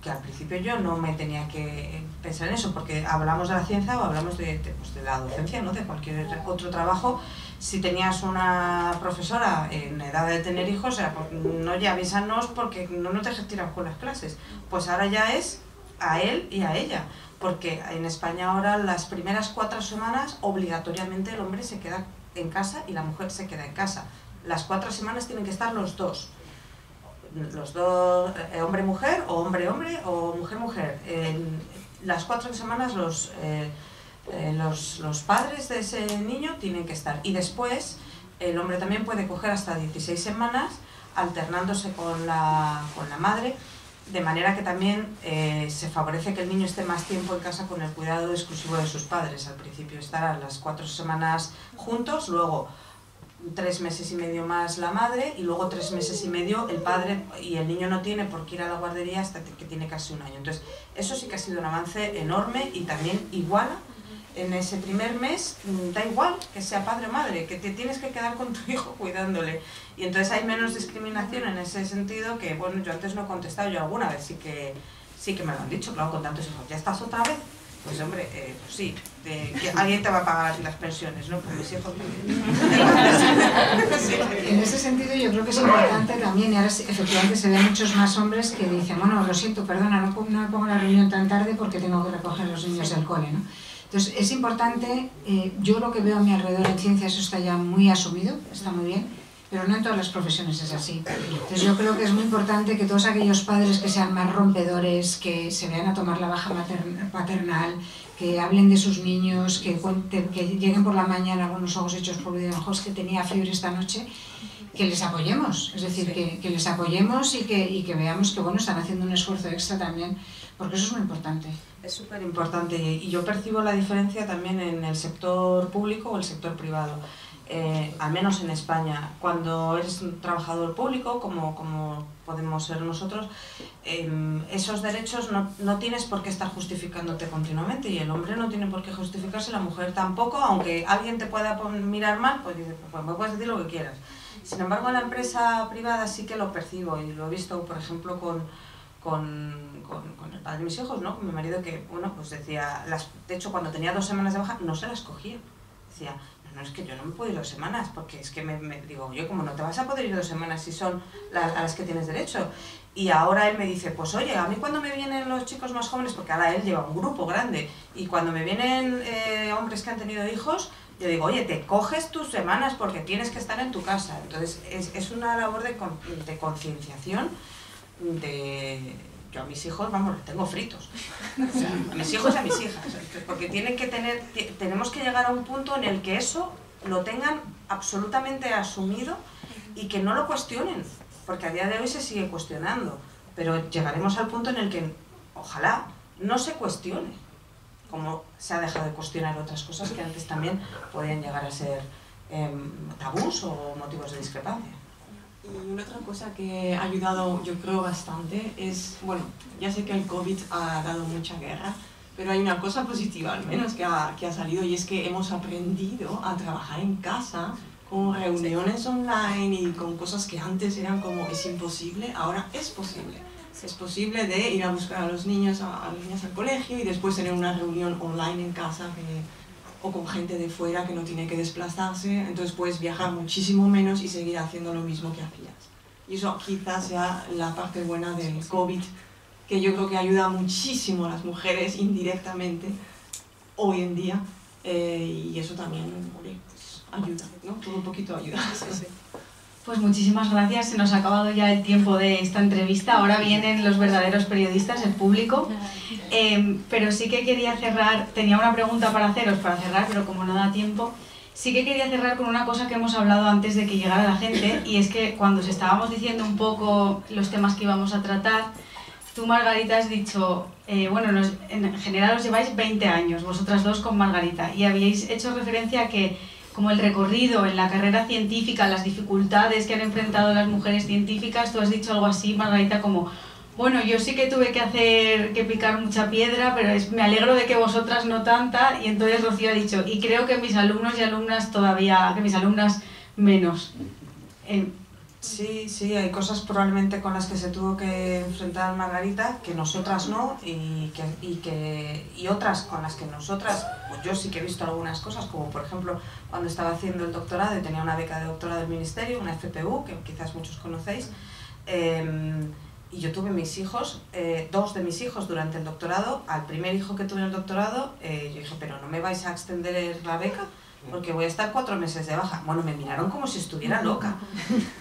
al principio yo no me tenía que pensar en eso, porque hablamos de la ciencia o hablamos de la docencia, ¿no? De cualquier otro trabajo. Si tenías una profesora en edad de tener hijos, o sea, pues no, ya avísanos porque no nos dejes tirar con las clases. Pues ahora ya es a él y a ella, porque en España ahora las primeras 4 semanas obligatoriamente el hombre se queda en casa y la mujer se queda en casa. Las 4 semanas tienen que estar los dos, hombre-mujer o hombre-hombre o mujer-mujer. Las 4 semanas los padres de ese niño tienen que estar, y después el hombre también puede coger hasta 16 semanas alternándose con la madre, de manera que también se favorece que el niño esté más tiempo en casa con el cuidado exclusivo de sus padres. Al principio estarán las 4 semanas juntos, luego 3 meses y medio más la madre y luego 3 meses y medio el padre, y el niño no tiene por qué ir a la guardería hasta que tiene casi 1 año. Entonces eso sí que ha sido un avance enorme, y también iguala en ese primer mes, da igual que sea padre o madre, que te tienes que quedar con tu hijo cuidándole, y entonces hay menos discriminación en ese sentido. Que bueno, yo antes no he contestado, yo alguna vez sí que me lo han dicho, claro, con tantos hijos, ¿ya estás otra vez? Pues hombre, pues sí, que alguien te va a pagar las pensiones, ¿no? Pues mis hijos... En ese sentido yo creo que es importante también, y ahora efectivamente se ven muchos más hombres que dicen, bueno, lo siento, perdona, no me pongo la reunión tan tarde porque tengo que recoger a los niños del cole, ¿no? Entonces es importante, yo lo que veo a mi alrededor en ciencia, eso está ya muy asumido, está muy bien, pero no en todas las profesiones es así. Entonces yo creo que es muy importante que todos aquellos padres que sean más rompedores, que se vean a tomar la baja paternal, que hablen de sus niños, que lleguen por la mañana con los ojos hechos por videojuegos, que tenía fiebre esta noche, que les apoyemos, es decir, que les apoyemos y que veamos que bueno, están haciendo un esfuerzo extra también, porque eso es muy importante. Es súper importante, y yo percibo la diferencia también en el sector público o el sector privado. Al menos en España, cuando eres un trabajador público, como podemos ser nosotros, esos derechos no tienes por qué estar justificándote continuamente, y el hombre no tiene por qué justificarse, la mujer tampoco, aunque alguien te pueda mirar mal, pues dices, pues me puedes decir lo que quieras. Sin embargo, en la empresa privada sí que lo percibo, y lo he visto, por ejemplo, con el padre de mis hijos, ¿no? Con mi marido, que, bueno, pues decía, de hecho, cuando tenía 2 semanas de baja, no se las cogía. Decía, no, es que yo no me puedo ir 2 semanas, porque es que digo, yo, como no te vas a poder ir 2 semanas si son a las que tienes derecho. Y ahora él me dice, pues oye, a mí cuando me vienen los chicos más jóvenes, porque ahora él lleva un grupo grande, y cuando me vienen hombres que han tenido hijos, yo digo, oye, te coges tus semanas porque tienes que estar en tu casa. Entonces es una labor de concienciación. Yo a mis hijos, vamos, los tengo fritos. O sea, a mis hijos y a mis hijas. Porque tenemos que llegar a un punto en el que eso lo tengan absolutamente asumido y que no lo cuestionen. Porque a día de hoy se sigue cuestionando. pero llegaremos al punto en el que ojalá no se cuestione, como se ha dejado de cuestionar otras cosas que antes también podían llegar a ser tabús o motivos de discrepancia. Y una otra cosa que ha ayudado, yo creo, bastante es, bueno, ya sé que el COVID ha dado mucha guerra, pero hay una cosa positiva al menos que ha salido, y es que hemos aprendido a trabajar en casa con reuniones online y con cosas que antes eran como es imposible, ahora es posible. Es posible de ir a buscar a los niños, a las niñas al colegio y después tener una reunión online en casa o con gente de fuera que no tiene que desplazarse, entonces puedes viajar muchísimo menos y seguir haciendo lo mismo que hacías. Y eso quizás sea la parte buena del COVID, que yo creo que ayuda muchísimo a las mujeres indirectamente hoy en día, y eso también pues, ayuda, ¿no? Todo un poquito ayuda. Pues muchísimas gracias, se nos ha acabado ya el tiempo de esta entrevista, ahora vienen los verdaderos periodistas, el público, pero sí que quería cerrar, tenía una pregunta para haceros para cerrar, pero como no da tiempo, sí que quería cerrar con una cosa que hemos hablado antes de que llegara la gente, y es que cuando os estábamos diciendo un poco los temas que íbamos a tratar, tú, Margarita, has dicho, bueno, en general os lleváis 20 años, vosotras dos con Margarita, y habíais hecho referencia a que como el recorrido en la carrera científica, las dificultades que han enfrentado las mujeres científicas, tú has dicho algo así, Margarita, como, bueno, yo sí que tuve que picar mucha piedra, pero me alegro de que vosotras no tanta, y entonces Rocío ha dicho, y creo que mis alumnos y alumnas todavía, que mis alumnas menos. Sí, hay cosas probablemente con las que se tuvo que enfrentar Margarita, que nosotras no, y otras con las que nosotras, pues yo sí que he visto algunas cosas, como por ejemplo cuando estaba haciendo el doctorado y tenía una beca de doctorado del Ministerio, una FPU, que quizás muchos conocéis, y yo tuve mis hijos, dos de mis hijos durante el doctorado. Al primer hijo que tuve en el doctorado, yo dije, pero ¿no me vais a extender la beca? Porque voy a estar 4 meses de baja. Bueno, me miraron como si estuviera loca.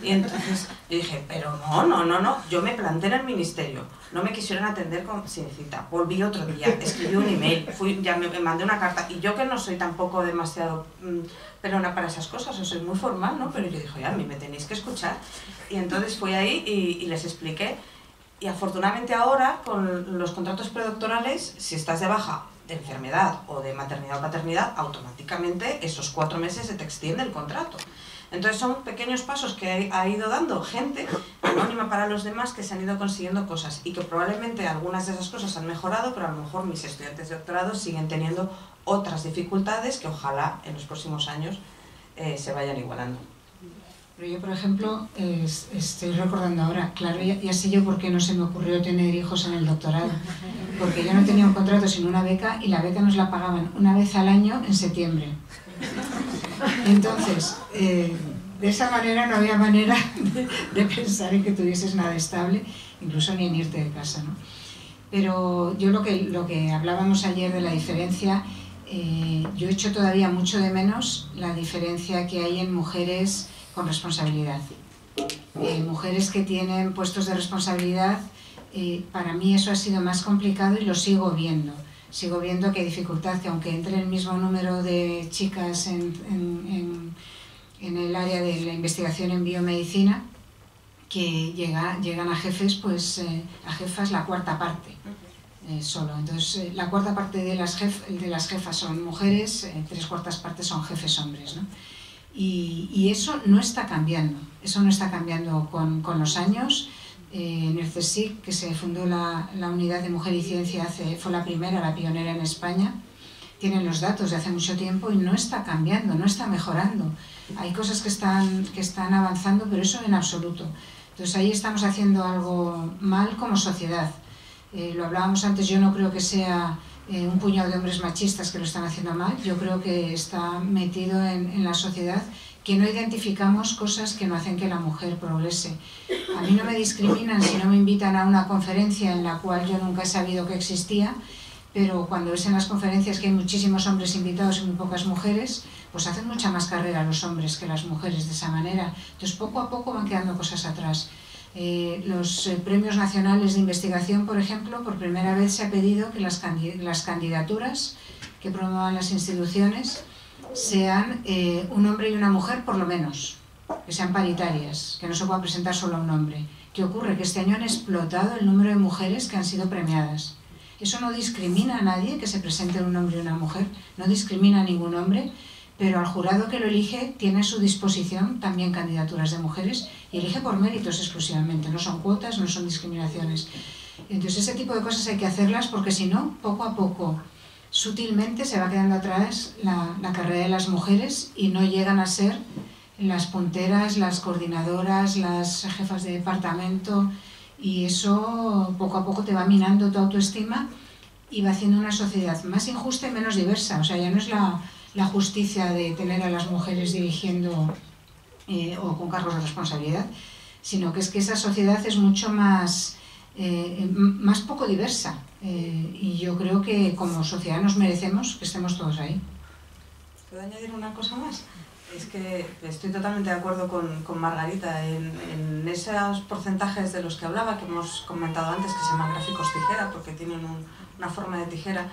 Y entonces yo dije, pero no, yo me planté en el ministerio, no me quisieron atender sin cita, volví otro día, escribí un email, ya me mandé una carta, y yo que no soy tampoco demasiado pelona para esas cosas, o soy muy formal, ¿no? Pero yo dije, oye, a mí me tenéis que escuchar. Y entonces fui ahí y les expliqué, y afortunadamente ahora, con los contratos predoctorales, si estás de baja de enfermedad o de maternidad o paternidad, automáticamente esos 4 meses se te extiende el contrato. Entonces son pequeños pasos que ha ido dando gente anónima para los demás, que se han ido consiguiendo cosas, y que probablemente algunas de esas cosas han mejorado, pero a lo mejor mis estudiantes de doctorado siguen teniendo otras dificultades que ojalá en los próximos años se vayan igualando. Pero yo, por ejemplo, estoy recordando ahora, claro, ya sé yo por qué no se me ocurrió tener hijos en el doctorado, porque yo no tenía un contrato sino una beca, y la beca nos la pagaban una vez al año en septiembre. Entonces, de esa manera no había manera de pensar en que tuvieses nada estable, incluso ni en irte de casa, ¿no? Pero yo lo que hablábamos ayer de la diferencia, yo echo todavía mucho de menos la diferencia que hay en mujeres con responsabilidad. Mujeres que tienen puestos de responsabilidad, para mí eso ha sido más complicado y lo sigo viendo. Sigo viendo que hay dificultad, que aunque entre el mismo número de chicas en el área de la investigación en biomedicina, que llegan a jefes, pues a jefas la cuarta parte solo. Entonces la cuarta parte de las jefas son mujeres, 3/4 partes son jefes hombres, ¿no? Y eso no está cambiando, con los años. En el CSIC, que se fundó la Unidad de Mujer y Ciencia, fue la primera, la pionera en España, tienen los datos de hace mucho tiempo y no está cambiando, no está mejorando. Hay cosas que están avanzando, pero eso en absoluto. Entonces ahí estamos haciendo algo mal como sociedad. Lo hablábamos antes, yo no creo que sea un puñado de hombres machistas que lo están haciendo mal, yo creo que está metido en la sociedad, que no identificamos cosas que no hacen que la mujer progrese. A mí no me discriminan si no me invitan a una conferencia en la cual yo nunca he sabido que existía, pero cuando ves en las conferencias que hay muchísimos hombres invitados y muy pocas mujeres, pues hacen mucha más carrera los hombres que las mujeres de esa manera. Entonces poco a poco van quedando cosas atrás. Los premios nacionales de investigación, por ejemplo, por primera vez se ha pedido que las candidaturas que promuevan las instituciones sean un hombre y una mujer por lo menos, que sean paritarias, que no se pueda presentar solo un hombre. ¿Qué ocurre? Que este año han explotado el número de mujeres que han sido premiadas. Eso no discrimina a nadie que se presente un hombre y una mujer, no discrimina a ningún hombre, pero al jurado que lo elige tiene a su disposición también candidaturas de mujeres y elige por méritos exclusivamente, no son cuotas, no son discriminaciones. Entonces ese tipo de cosas hay que hacerlas porque si no, poco a poco, sutilmente se va quedando atrás la carrera de las mujeres y no llegan a ser las punteras, las coordinadoras, las jefas de departamento, y eso poco a poco te va minando tu autoestima y va haciendo una sociedad más injusta y menos diversa. O sea, ya no es la justicia de tener a las mujeres dirigiendo o con cargos de responsabilidad, sino que es que esa sociedad es mucho más poco diversa. Y yo creo que como sociedad nos merecemos que estemos todos ahí. ¿Puedo añadir una cosa más? Es que estoy totalmente de acuerdo con Margarita en esos porcentajes de los que hablaba, que hemos comentado antes, que se llaman gráficos tijera, porque tienen una forma de tijera.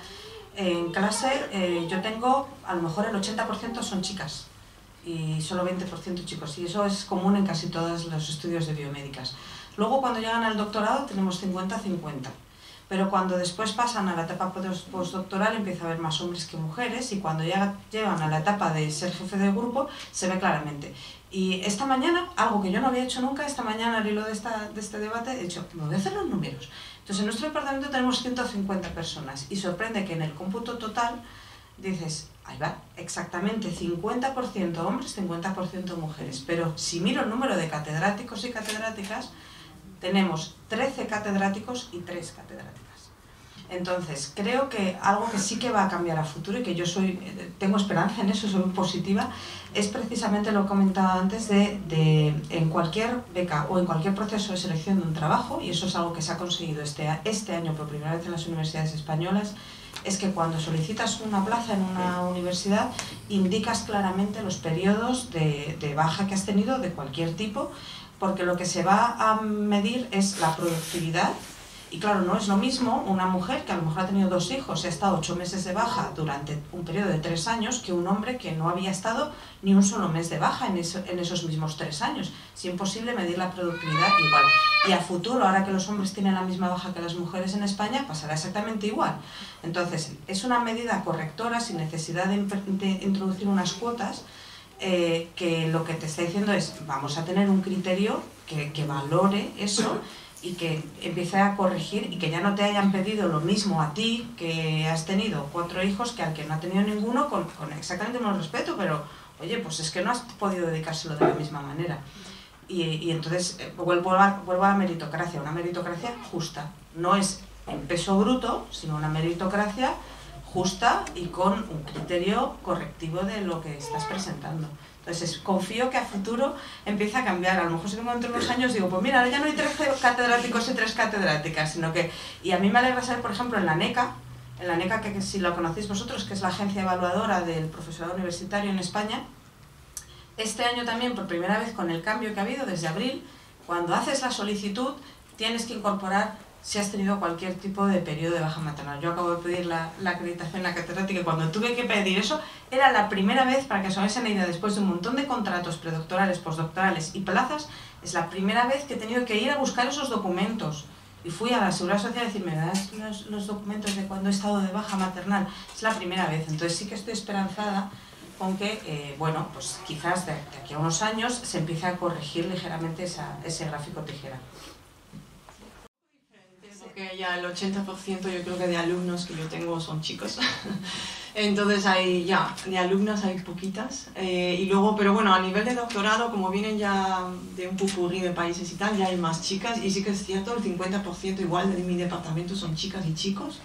En clase yo tengo, a lo mejor el 80% son chicas y solo 20% chicos, y eso es común en casi todos los estudios de biomédicas. Luego cuando llegan al doctorado tenemos 50-50. Pero cuando después pasan a la etapa postdoctoral empieza a haber más hombres que mujeres, y cuando ya llegan a la etapa de ser jefe de grupo se ve claramente. Y esta mañana, algo que yo no había hecho nunca, esta mañana al hilo de este debate he dicho, me voy a hacer los números. Entonces en nuestro departamento tenemos 150 personas y sorprende que en el cómputo total dices, ahí va, exactamente 50% hombres, 50% mujeres. Pero si miro el número de catedráticos y catedráticas, tenemos 13 catedráticos y 3 catedráticas. Entonces, creo que algo que sí que va a cambiar a futuro, y que yo tengo esperanza en eso, soy muy positiva, es precisamente lo que he comentado antes de en cualquier beca o en cualquier proceso de selección de un trabajo, y eso es algo que se ha conseguido este año por primera vez en las universidades españolas, es que cuando solicitas una plaza en una universidad, indicas claramente los periodos de baja que has tenido de cualquier tipo, porque lo que se va a medir es la productividad. Y claro, no es lo mismo una mujer que a lo mejor ha tenido 2 hijos y ha estado 8 meses de baja durante un periodo de 3 años que un hombre que no había estado ni un solo mes de baja en esos mismos 3 años. Es imposible medir la productividad igual. Y a futuro, ahora que los hombres tienen la misma baja que las mujeres en España, pasará exactamente igual. Entonces, es una medida correctora sin necesidad de introducir unas cuotas, que lo que te está diciendo es, vamos a tener un criterio que valore eso y que empiece a corregir, y que ya no te hayan pedido lo mismo a ti, que has tenido 4 hijos, que al que no ha tenido ninguno, con exactamente el mismo respeto, pero oye, pues es que no has podido dedicárselo de la misma manera. Y entonces vuelvo a la meritocracia, una meritocracia justa. No es en peso bruto, sino una meritocracia justa y con un criterio correctivo de lo que estás presentando. Entonces, confío que a futuro empiece a cambiar. A lo mejor si tengo dentro de unos años digo, pues mira, ahora ya no hay 13 catedráticos y 3 catedráticas, sino que... Y a mí me alegra saber, por ejemplo, en la NECA, que si lo conocéis vosotros, que es la agencia evaluadora del profesorado universitario en España, este año también, por primera vez con el cambio que ha habido desde abril, cuando haces la solicitud, tienes que incorporar si has tenido cualquier tipo de periodo de baja maternal. Yo acabo de pedir la acreditación en la catedrática, y cuando tuve que pedir eso, era la primera vez, para que os hagáis una idea, después de un montón de contratos predoctorales, postdoctorales y plazas, es la primera vez que he tenido que ir a buscar esos documentos. Y fui a la Seguridad Social a decirme, ¿me das los documentos de cuando he estado de baja maternal? Es la primera vez. Entonces sí que estoy esperanzada con que, bueno, pues quizás de aquí a unos años se empiece a corregir ligeramente ese gráfico tijera. Porque ya el 80% yo creo que de alumnos que yo tengo son chicos. Entonces de alumnas hay poquitas. Y luego, pero bueno, a nivel de doctorado, como vienen ya de un pupurrí de países y tal, ya hay más chicas. Y sí que es cierto, el 50% igual de mi departamento son chicas y chicos.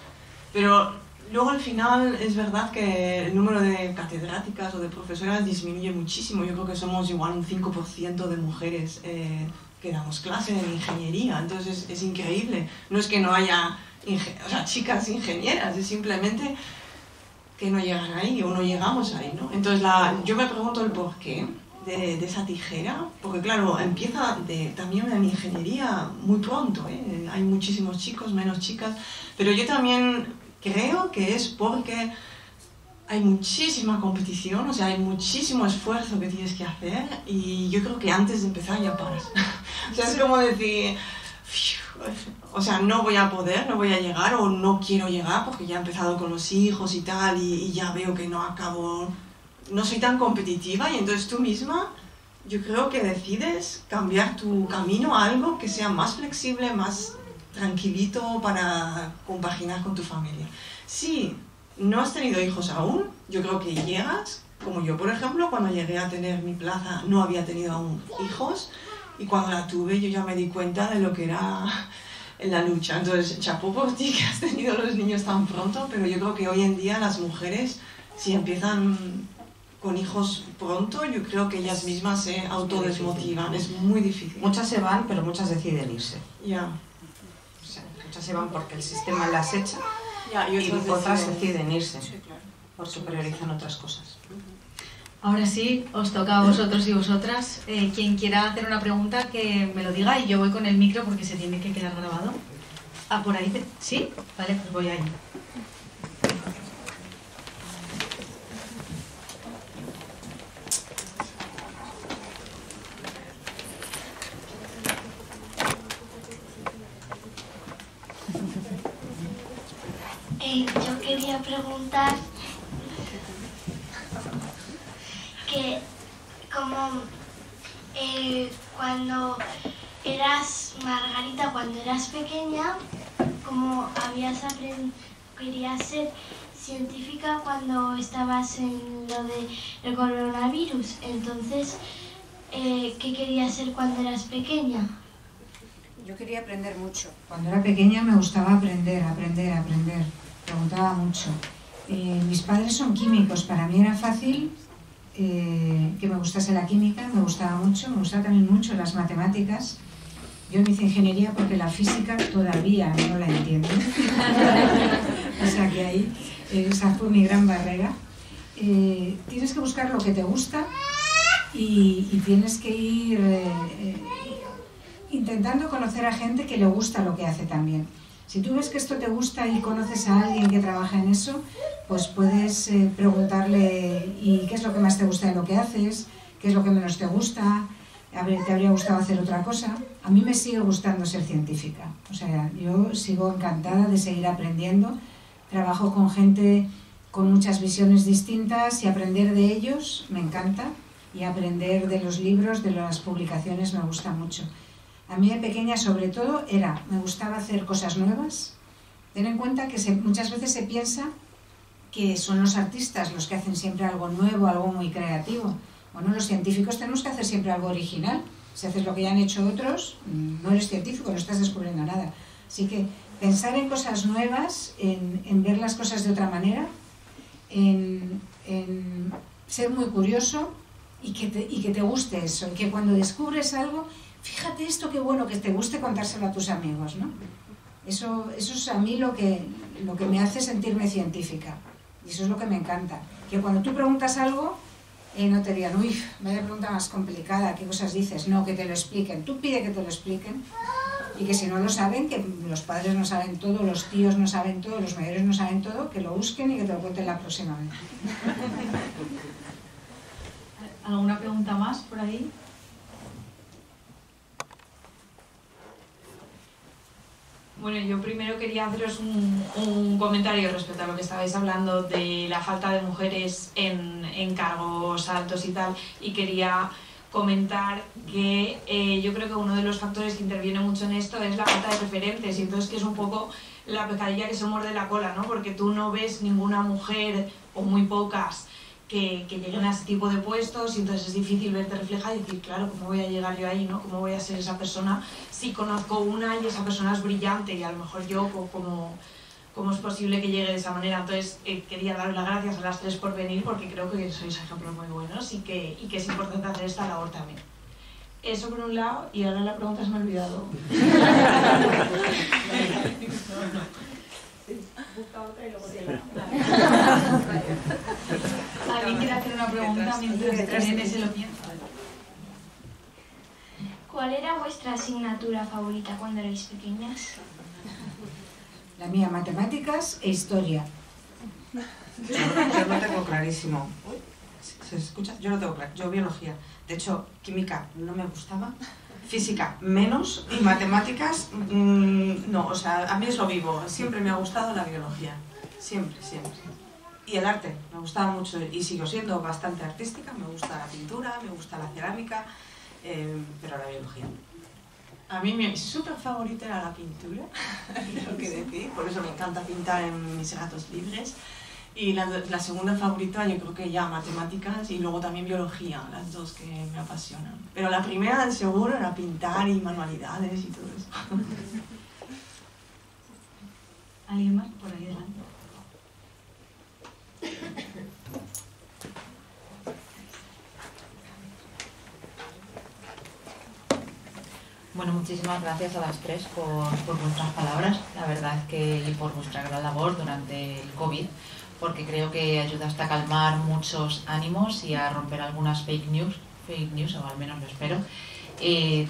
Pero luego al final es verdad que el número de catedráticas o de profesoras disminuye muchísimo. Yo creo que somos igual un 5% de mujeres que damos clase en ingeniería, entonces es increíble. No es que no haya chicas ingenieras, es simplemente que no llegan ahí o no llegamos ahí, ¿no? Entonces yo me pregunto el porqué de esa tijera, porque claro, empieza también en ingeniería muy pronto, ¿eh? Hay muchísimos chicos, menos chicas, pero yo también creo que es porque hay muchísima competición, o sea, hay muchísimo esfuerzo que tienes que hacer, y yo creo que antes de empezar ya paras. O sea, es como decir, o sea, no voy a poder, no voy a llegar o no quiero llegar porque ya he empezado con los hijos y tal y ya veo que no acabo, no soy tan competitiva y entonces tú misma, yo creo que decides cambiar tu camino a algo que sea más flexible, más tranquilito para compaginar con tu familia. Si no has tenido hijos aún, yo creo que llegas, como yo por ejemplo, cuando llegué a tener mi plaza no había tenido aún hijos y cuando la tuve yo ya me di cuenta de lo que era la lucha. Entonces, chapó por ti que has tenido los niños tan pronto, pero yo creo que hoy en día las mujeres, si empiezan con hijos pronto, yo creo que ellas mismas se autodesmotivan, es muy difícil. Muchas se van, pero muchas deciden irse. Ya. O sea, muchas se van porque el sistema las echa Y otras deciden irse, sí, claro, porque priorizan otras cosas. Ahora sí, os toca a vosotros y vosotras. Quien quiera hacer una pregunta, que me lo diga y yo voy con el micro porque se tiene que quedar grabado. Ah, por ahí. ¿Sí? Vale, pues voy ahí. Yo quería preguntar que como cuando eras Margarita, cuando eras pequeña, como habías aprendido, querías ser científica cuando estabas en lo del coronavirus, entonces, ¿qué querías ser cuando eras pequeña? Yo quería aprender mucho. Cuando era pequeña me gustaba aprender. Preguntaba mucho. Mis padres son químicos, para mí era fácil que me gustase la química, me gustaba mucho, me gustaba también mucho las matemáticas. Yo no hice ingeniería porque la física todavía no la entiendo. O sea que ahí, esa fue mi gran barrera. Tienes que buscar lo que te gusta y tienes que ir intentando conocer a gente que le gusta lo que hace también. Si tú ves que esto te gusta y conoces a alguien que trabaja en eso, pues puedes preguntarle ¿y qué es lo que más te gusta de lo que haces? ¿Qué es lo que menos te gusta? ¿Te habría gustado hacer otra cosa? A mí me sigue gustando ser científica. O sea, yo sigo encantada de seguir aprendiendo. Trabajo con gente con muchas visiones distintas y aprender de ellos me encanta. Y aprender de los libros, de las publicaciones me gusta mucho. A mí de pequeña, sobre todo, me gustaba hacer cosas nuevas. Ten en cuenta que muchas veces se piensa que son los artistas los que hacen siempre algo nuevo, algo muy creativo. Bueno, los científicos tenemos que hacer siempre algo original. Si haces lo que ya han hecho otros, no eres científico, no estás descubriendo nada. Así que pensar en cosas nuevas, en ver las cosas de otra manera, en ser muy curioso y que te guste eso. Y que cuando descubres algo, fíjate esto, qué bueno, que te guste contárselo a tus amigos, ¿no? Eso es a mí lo que me hace sentirme científica. Y eso es lo que me encanta. Que cuando tú preguntas algo, no te digan, uy, vaya pregunta más complicada, ¿qué cosas dices? No, que te lo expliquen. Tú pide que te lo expliquen. Y que si no lo saben, que los padres no saben todo, los tíos no saben todo, los mayores no saben todo, que lo busquen y que te lo cuenten la próxima vez. ¿Alguna pregunta más por ahí? Bueno, yo primero quería haceros un comentario respecto a lo que estabais hablando de la falta de mujeres en cargos altos y tal, y quería comentar que yo creo que uno de los factores que interviene mucho en esto es la falta de referentes, y entonces que es un poco la pescadilla que se muerde la cola, ¿no? Porque tú no ves ninguna mujer, o muy pocas, que lleguen a ese tipo de puestos, y entonces es difícil verte reflejada y decir, claro, ¿cómo voy a llegar yo ahí, no? ¿Cómo voy a ser esa persona si conozco una y esa persona es brillante y a lo mejor yo, ¿cómo es posible que llegue de esa manera? Entonces quería daros las gracias a las tres por venir, porque creo que sois ejemplos muy buenos y que es importante hacer esta labor también. Eso por un lado, y ahora la pregunta se me ha olvidado. Busca otra y luego te ¿Alguien quiere hacer una pregunta mientras Irene se lo piensa? ¿Cuál era vuestra asignatura favorita cuando erais pequeñas? La mía, matemáticas e historia. Yo lo tengo clarísimo. ¿Se escucha? Yo lo tengo claro. Yo biología. De hecho, química no me gustaba. Física menos y matemáticas no, o sea, a mí es lo vivo, siempre me ha gustado la biología, siempre, siempre. Y el arte, me gustaba mucho y sigo siendo bastante artística, me gusta la pintura, me gusta la cerámica, pero la biología. A mí mi súper favorita era la pintura, tengo que decir, por eso me encanta pintar en mis ratos libres. Y la segunda favorita yo creo que ya matemáticas y luego también biología, las dos que me apasionan. Pero la primera seguro era pintar y manualidades y todo eso. ¿Alguien más? Por ahí delante. Bueno, muchísimas gracias a las tres por vuestras palabras, la verdad es que y por vuestra gran labor durante el COVID, porque creo que ayudaste a calmar muchos ánimos y a romper algunas fake news, o al menos lo espero.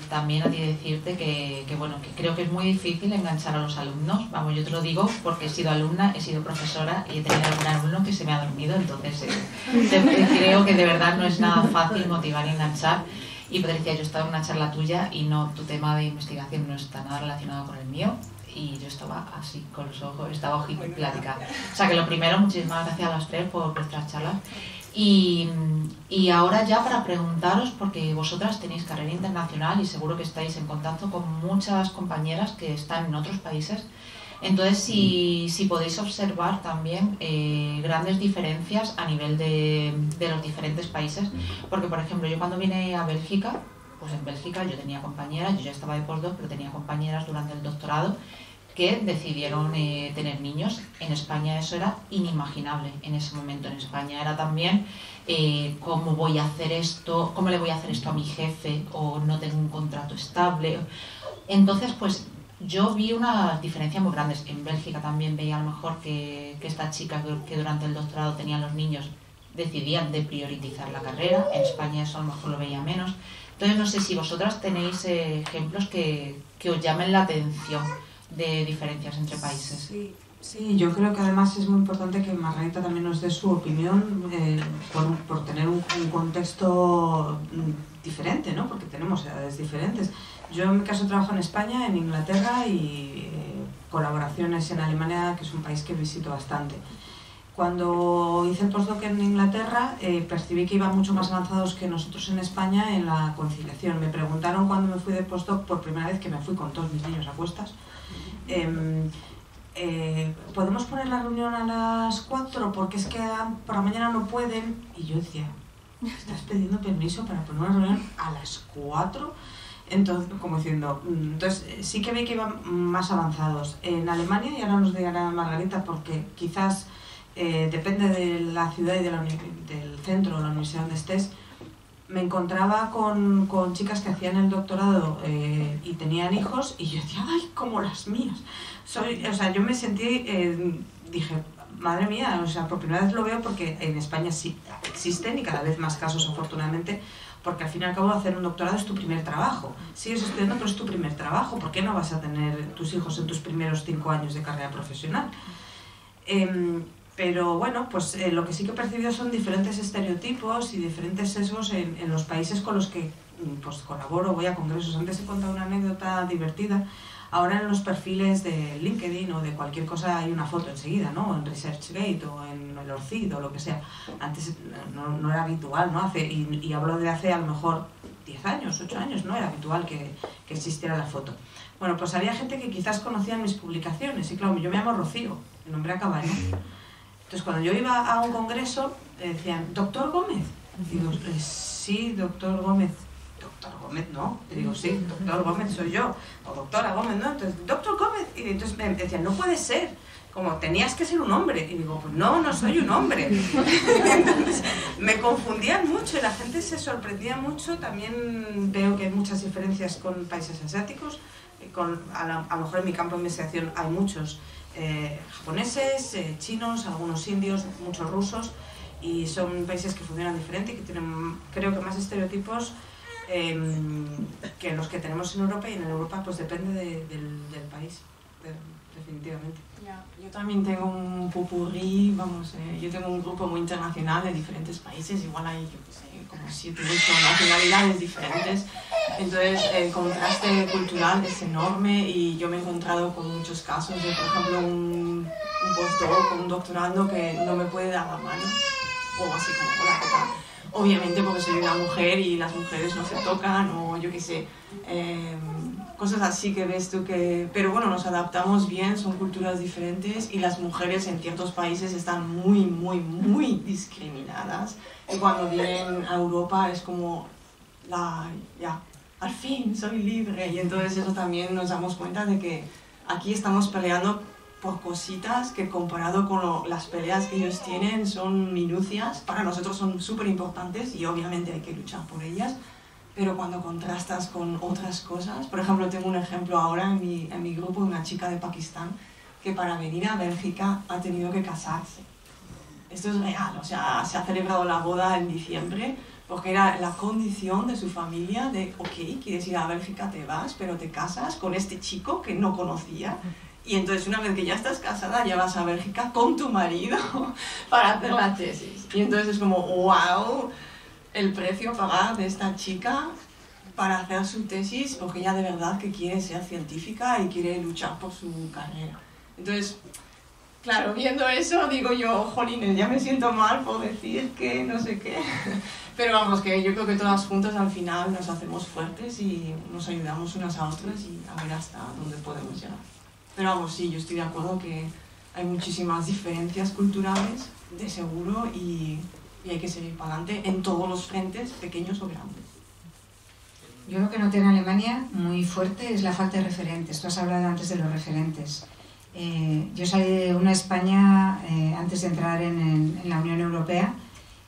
También a ti decirte que bueno, que creo que es muy difícil enganchar a los alumnos. Vamos, yo te lo digo porque he sido alumna, he sido profesora y he tenido algún alumno que se me ha dormido, entonces creo que de verdad no es nada fácil motivar y enganchar. Y Patricia, yo estaba en una charla tuya y no, tu tema de investigación no está nada relacionado con el mío y yo estaba así con los ojos, estaba ojiplática. O sea que lo primero, muchísimas gracias a las tres por vuestras charlas. Y ahora ya para preguntaros, porque vosotras tenéis carrera internacional y seguro que estáis en contacto con muchas compañeras que están en otros países, entonces si podéis observar también grandes diferencias a nivel de los diferentes países, porque por ejemplo yo cuando vine a Bélgica, pues en Bélgica yo tenía compañeras, yo ya estaba de postdoc, pero tenía compañeras durante el doctorado que decidieron tener niños. En España eso era inimaginable en ese momento. En España era también ¿cómo voy a hacer esto? ¿Cómo le voy a hacer esto a mi jefe? O no tengo un contrato estable. Entonces, pues yo vi unas diferencias muy grandes. En Bélgica también veía a lo mejor que estas chicas que durante el doctorado tenían los niños decidían de priorizar la carrera. En España eso a lo mejor lo veía menos. Entonces no sé si vosotras tenéis ejemplos que os llamen la atención de diferencias entre países. Sí, yo creo que además es muy importante que Margarita también nos dé su opinión por tener un contexto diferente, ¿no? Porque tenemos edades diferentes. Yo en mi caso trabajo en España, en Inglaterra y colaboraciones en Alemania, que es un país que visito bastante. Cuando hice el postdoc en Inglaterra percibí que iban mucho más avanzados que nosotros en España en la conciliación. Me preguntaron cuando me fui de postdoc por primera vez, que me fui con todos mis niños a cuestas, ¿podemos poner la reunión a las 4? Porque es que por la mañana no pueden. Y yo decía, ¿estás pidiendo permiso para poner una reunión a las 4? Entonces, como diciendo, entonces sí que vi que iban más avanzados. En Alemania, y ahora nos dirá Margarita, porque quizás depende de la ciudad y del centro o la universidad donde estés, me encontraba con chicas que hacían el doctorado y tenían hijos y yo decía, ¡ay, como las mías! O sea, yo me sentí, dije, madre mía, o sea, por primera vez lo veo porque en España sí existen y cada vez más casos, afortunadamente, porque al fin y al cabo hacer un doctorado es tu primer trabajo. Sigues estudiando, pero es tu primer trabajo. ¿Por qué no vas a tener tus hijos en tus primeros 5 años de carrera profesional? Pero bueno, pues lo que sí que he percibido son diferentes estereotipos y diferentes sesgos en los países con los que pues, colaboro, voy a congresos. Antes he contado una anécdota divertida. Ahora en los perfiles de LinkedIn o de cualquier cosa hay una foto enseguida, ¿no? En ResearchGate o en el ORCID o lo que sea. Antes no era habitual, ¿no? Y hablo de hace a lo mejor 10 años, 8 años, no era habitual que existiera la foto. Bueno, pues había gente que quizás conocía mis publicaciones y claro, yo me llamo Rocío, el nombre acaba en ¿no? Entonces cuando yo iba a un congreso decían, ¿Doctor Gómez? Y digo, sí, Doctor Gómez. Doctor Gómez, no. Y digo, sí, Doctor Gómez soy yo. O Doctora Gómez, ¿no? Entonces, Doctor Gómez. Y entonces me decían, no puede ser. Como, tenías que ser un hombre. Y digo, pues no soy un hombre. Entonces, me confundían mucho y la gente se sorprendía mucho. También veo que hay muchas diferencias con países asiáticos. A lo mejor en mi campo de investigación hay muchos japoneses, chinos, algunos indios, muchos rusos. Y son países que funcionan diferente y que tienen, creo que, más estereotipos que los que tenemos en Europa, y en Europa pues depende del país. definitivamente. Yo también tengo un popurrí, yo tengo un grupo muy internacional de diferentes países, igual hay, yo qué sé, como 7 o 8 nacionalidades diferentes, entonces el contraste cultural es enorme y yo me he encontrado con muchos casos de, por ejemplo, un postdoc o un doctorando que no me puede dar la mano, o así como con la toca. Obviamente porque soy una mujer y las mujeres no se tocan, o yo qué sé, cosas así que ves tú que... Pero bueno, nos adaptamos bien, son culturas diferentes y las mujeres en ciertos países están muy discriminadas. Y cuando vienen a Europa es como, ya, al fin soy libre. Y entonces eso también nos damos cuenta de que aquí estamos peleando por cositas que comparado con las peleas que ellos tienen son minucias, para nosotros son súper importantes y obviamente hay que luchar por ellas, pero cuando contrastas con otras cosas, por ejemplo tengo un ejemplo ahora en mi grupo, una chica de Pakistán que para venir a Bélgica ha tenido que casarse. Esto es real, o sea, se ha celebrado la boda en diciembre porque era la condición de su familia de, ok, quieres ir a Bélgica, te vas, pero te casas con este chico que no conocía. Y entonces una vez que ya estás casada, ya vas a Bélgica con tu marido para hacer la tesis. Y entonces es como, wow, el precio a pagar de esta chica para hacer su tesis, porque ella de verdad que quiere ser científica y quiere luchar por su carrera. Entonces, claro, viendo eso digo yo, jolines, ya me siento mal por decir que no sé qué. Pero vamos, que yo creo que todas juntas al final nos hacemos fuertes y nos ayudamos unas a otras y a ver hasta dónde podemos llegar. Pero vamos, sí, yo estoy de acuerdo que hay muchísimas diferencias culturales, de seguro, y hay que seguir para adelante en todos los frentes, pequeños o grandes. Yo lo que noté en Alemania muy fuerte es la falta de referentes. Tú has hablado antes de los referentes. Yo salí de una España antes de entrar en la Unión Europea,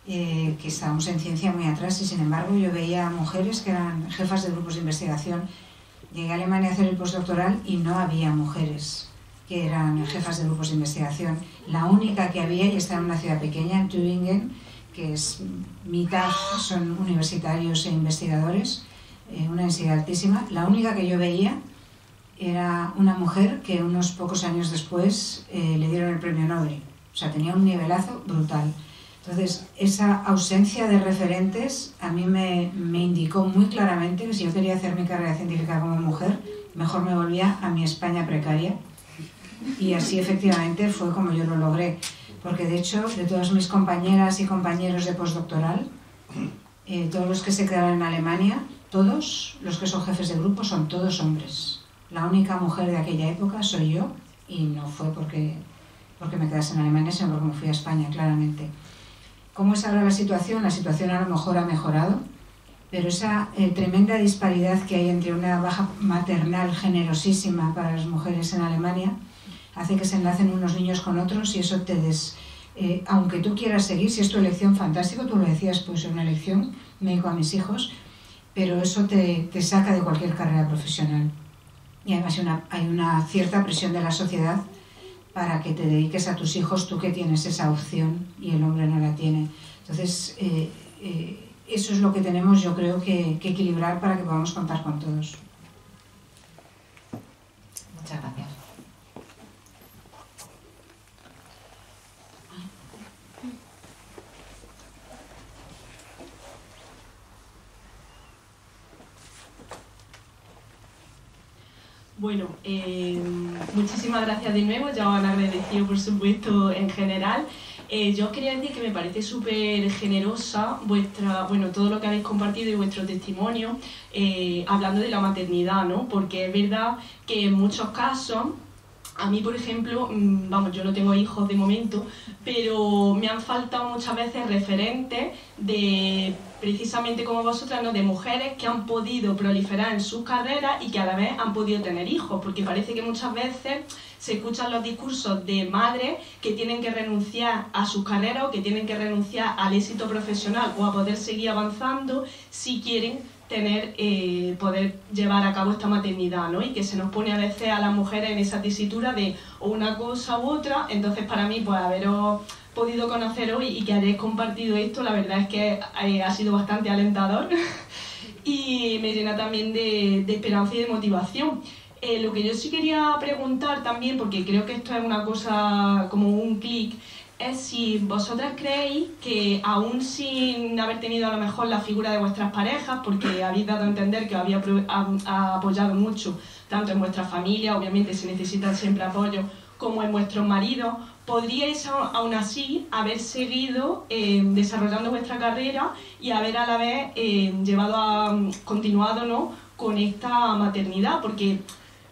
que estábamos en ciencia muy atrás y sin embargo yo veía mujeres que eran jefas de grupos de investigación. Llegué a Alemania a hacer el postdoctoral y no había mujeres que eran jefas de grupos de investigación. La única que había, y está en una ciudad pequeña, en Tübingen, que es mitad son universitarios e investigadores, una densidad altísima, la única que yo veía era una mujer que unos pocos años después le dieron el premio Nobel. O sea, tenía un nivelazo brutal. Entonces, esa ausencia de referentes a mí me indicó muy claramente que si yo quería hacer mi carrera científica como mujer, mejor me volvía a mi España precaria. Y así efectivamente fue como yo lo logré. Porque de hecho, de todas mis compañeras y compañeros de postdoctoral, todos los que se quedaron en Alemania, todos los que son jefes de grupo son todos hombres. La única mujer de aquella época soy yo, y no fue porque me quedase en Alemania, sino porque me fui a España, claramente. ¿Cómo es ahora la situación? La situación a lo mejor ha mejorado, pero esa tremenda disparidad que hay entre una baja maternal generosísima para las mujeres en Alemania hace que se enlacen unos niños con otros y eso aunque tú quieras seguir, si es tu elección, fantástico, tú lo decías, pues es una elección, me dedico a mis hijos, pero eso te saca de cualquier carrera profesional. Y además hay una cierta presión de la sociedad para que te dediques a tus hijos, tú que tienes esa opción y el hombre no la tiene. Entonces, eso es lo que tenemos, yo creo, que equilibrar para que podamos contar con todos. Muchas gracias. Bueno, muchísimas gracias de nuevo, ya os han agradecido por supuesto en general. Yo os quería decir que me parece súper generosa todo lo que habéis compartido y vuestro testimonio hablando de la maternidad, ¿no? Porque es verdad que en muchos casos, a mí por ejemplo, yo no tengo hijos de momento, pero me han faltado muchas veces referentes de, precisamente como vosotras, ¿no? De mujeres que han podido proliferar en sus carreras y que a la vez han podido tener hijos, porque parece que muchas veces se escuchan los discursos de madres que tienen que renunciar a sus carreras o que tienen que renunciar al éxito profesional o a poder seguir avanzando si quieren poder llevar a cabo esta maternidad, ¿no? Y que se nos pone a veces a las mujeres en esa tesitura de o una cosa u otra. Entonces para mí, pues haberos podido conocer hoy y que hayáis compartido esto, la verdad es que ha sido bastante alentador y me llena también de esperanza y de motivación. Lo que yo sí quería preguntar también, porque creo que esto es una cosa como un clic, es si vosotras creéis que aún sin haber tenido a lo mejor la figura de vuestras parejas, porque habéis dado a entender que os había apoyado mucho, tanto en vuestra familia, obviamente se necesitan siempre apoyo, como en vuestros maridos, podríais aún así haber seguido desarrollando vuestra carrera y haber a la vez continuado, ¿no?, con esta maternidad, porque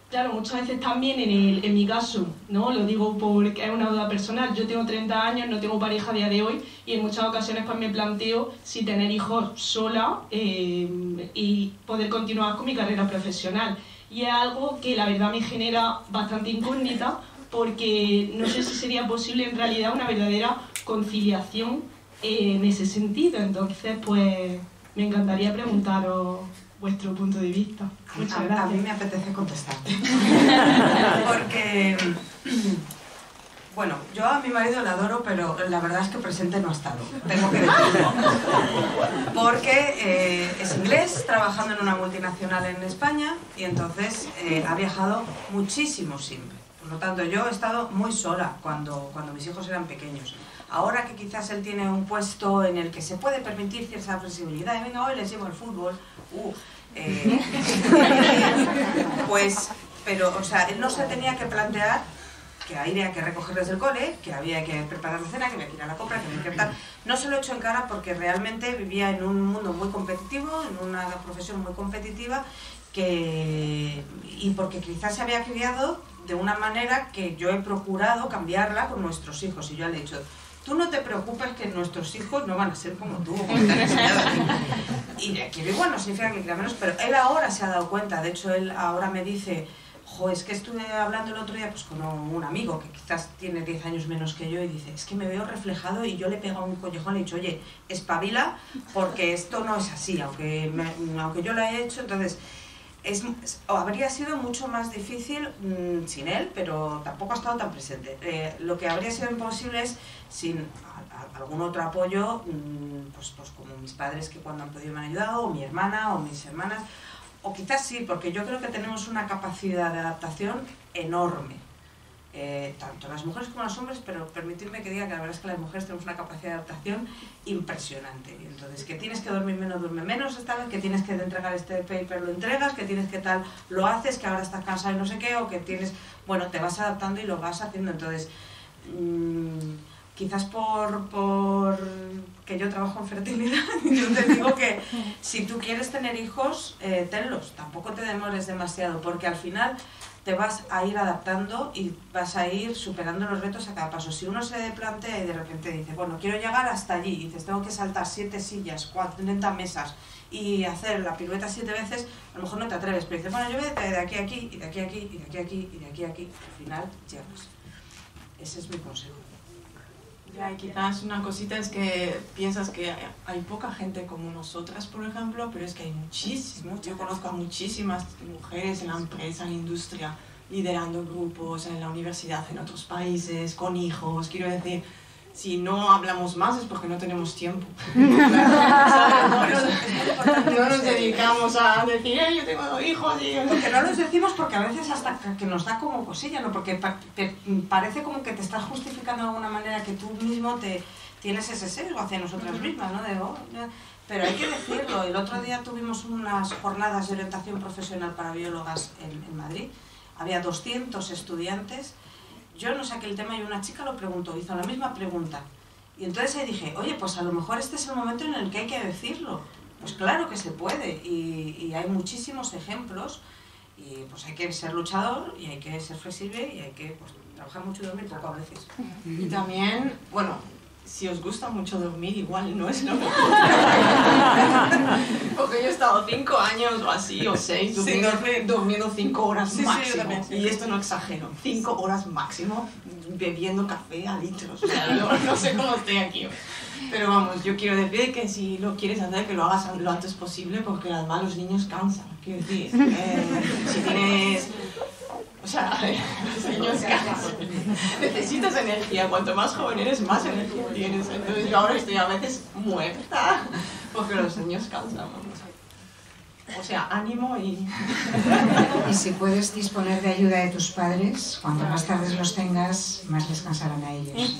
claro, muchas veces también en mi caso, ¿no?, lo digo porque es una duda personal, yo tengo 30 años, no tengo pareja a día de hoy y en muchas ocasiones pues me planteo si tener hijos sola y poder continuar con mi carrera profesional. Y es algo que la verdad me genera bastante incógnita porque no sé si sería posible en realidad una verdadera conciliación en ese sentido. Entonces, pues me encantaría preguntaros vuestro punto de vista. Muchas gracias. A mí me apetece contestar. Porque, bueno, yo a mi marido le adoro, pero la verdad es que presente no ha estado. Tengo que decirlo. Porque es inglés, trabajando en una multinacional en España, y entonces ha viajado muchísimo siempre. Por lo tanto, yo he estado muy sola cuando mis hijos eran pequeños. Ahora que quizás él tiene un puesto en el que se puede permitir cierta flexibilidad, y venga, hoy les llevo el fútbol, pues, pero, o sea, él no se tenía que plantear que había que recogerles del cole, que había que preparar la cena, que había que ir a la compra, que había que tal. No se lo he hecho en cara porque realmente vivía en un mundo muy competitivo, en una profesión muy competitiva, y porque quizás se había criado de una manera que yo he procurado cambiarla con nuestros hijos. Y yo le he dicho, tú no te preocupes que nuestros hijos no van a ser como tú, como te han enseñado a ti. Y de aquí igual no significa que quiera menos, pero él ahora se ha dado cuenta. De hecho, él ahora me dice, jo, es que estuve hablando el otro día pues, con un amigo que quizás tiene 10 años menos que yo y dice, es que me veo reflejado, y yo le he pegado un collejón, le he dicho, oye, espabila porque esto no es así, aunque yo lo he hecho. Entonces, habría sido mucho más difícil sin él, pero tampoco ha estado tan presente. Lo que habría sido imposible es sin algún otro apoyo, pues como mis padres, que cuando han podido me han ayudado, o mi hermana, o mis hermanas, o quizás sí, porque yo creo que tenemos una capacidad de adaptación enorme. Tanto las mujeres como los hombres, pero permitidme que diga que la verdad es que las mujeres tenemos una capacidad de adaptación impresionante. Entonces, que tienes que dormir menos, duerme menos esta vez, que tienes que entregar este paper, lo entregas, que tienes que tal, lo haces, que ahora estás cansado y no sé qué, o que tienes... Bueno, te vas adaptando y lo vas haciendo. Entonces, quizás por que yo trabajo en fertilidad, yo te digo que si tú quieres tener hijos, tenlos, tampoco te demores demasiado, porque al final te vas a ir adaptando y vas a ir superando los retos a cada paso. Si uno se plantea y de repente dice, bueno, quiero llegar hasta allí, y dices, tengo que saltar 7 sillas, 40 mesas y hacer la pirueta 7 veces, a lo mejor no te atreves, pero dices, bueno, yo voy de aquí a aquí, y de aquí a aquí, y de aquí a aquí, y de aquí a aquí, al final llegas. Ese es mi consejo. Ya, y quizás una cosita es que piensas que hay poca gente como nosotras, por ejemplo, pero es que hay muchísimas. Yo conozco a muchísimas mujeres en la empresa, en la industria, liderando grupos, en la universidad, en otros países, con hijos. Quiero decir, si no hablamos más es porque no tenemos tiempo. No nos dedicamos a decir, yo tengo 2 hijos. Porque no los decimos porque a veces hasta que nos da como cosilla, ¿no? Porque parece como que te estás justificando de alguna manera, que tú mismo tienes ese sesgo hacia nosotras mismas, ¿no? Pero hay que decirlo. El otro día tuvimos unas jornadas de orientación profesional para biólogas en Madrid. Había 200 estudiantes. Yo no saqué el tema y una chica lo preguntó, hizo la misma pregunta. Y entonces ahí dije, oye, pues a lo mejor este es el momento en el que hay que decirlo. Pues claro que se puede, y hay muchísimos ejemplos, y pues hay que ser luchador, y hay que ser flexible, y hay que pues, trabajar mucho y dormir poco a veces. Y también, bueno, si os gusta mucho dormir, igual no es lo mejor. Porque yo he estado 5 años o así, o 6, durmiendo 5 horas máximo. Sí, y esto no exagero, 5 horas máximo, bebiendo café a litros. O sea, no sé cómo estoy aquí. Pero vamos, yo quiero decir que si lo quieres hacer, que lo hagas lo antes posible, porque además los niños cansan. Quiero decir, si tienes... O sea, los niños cansan. Necesitas energía. Cuanto más joven eres, más energía tienes. Entonces yo ahora estoy a veces muerta porque los niños cansan. O sea, ánimo y... Y si puedes disponer de ayuda de tus padres, cuanto más tarde los tengas, más les cansarán a ellos.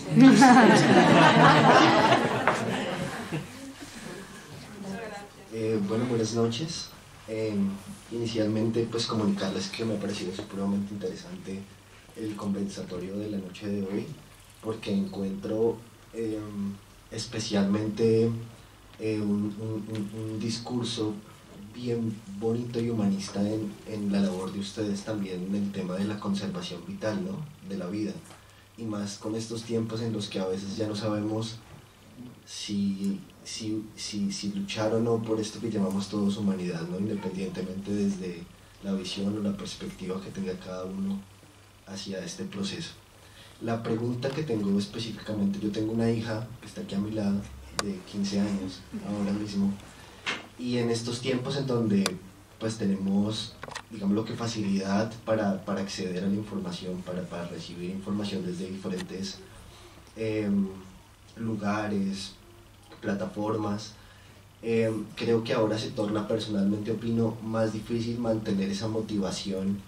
Bueno, buenas noches. Inicialmente, pues comunicarles que me ha parecido supremamente interesante el conversatorio de la noche de hoy, porque encuentro especialmente un discurso bien bonito y humanista en la labor de ustedes también en el tema de la conservación vital, ¿no? De la vida, y más con estos tiempos en los que a veces ya no sabemos si luchar o no por esto que llamamos todos humanidad, ¿no? Independientemente desde la visión o la perspectiva que tenga cada uno hacia este proceso. La pregunta que tengo específicamente, yo tengo una hija que está aquí a mi lado, de 15 años ahora mismo, y en estos tiempos en donde pues tenemos, digamos, lo que facilidad para acceder a la información, para recibir información desde diferentes lugares, plataformas, creo que ahora se torna, personalmente opino, más difícil mantener esa motivación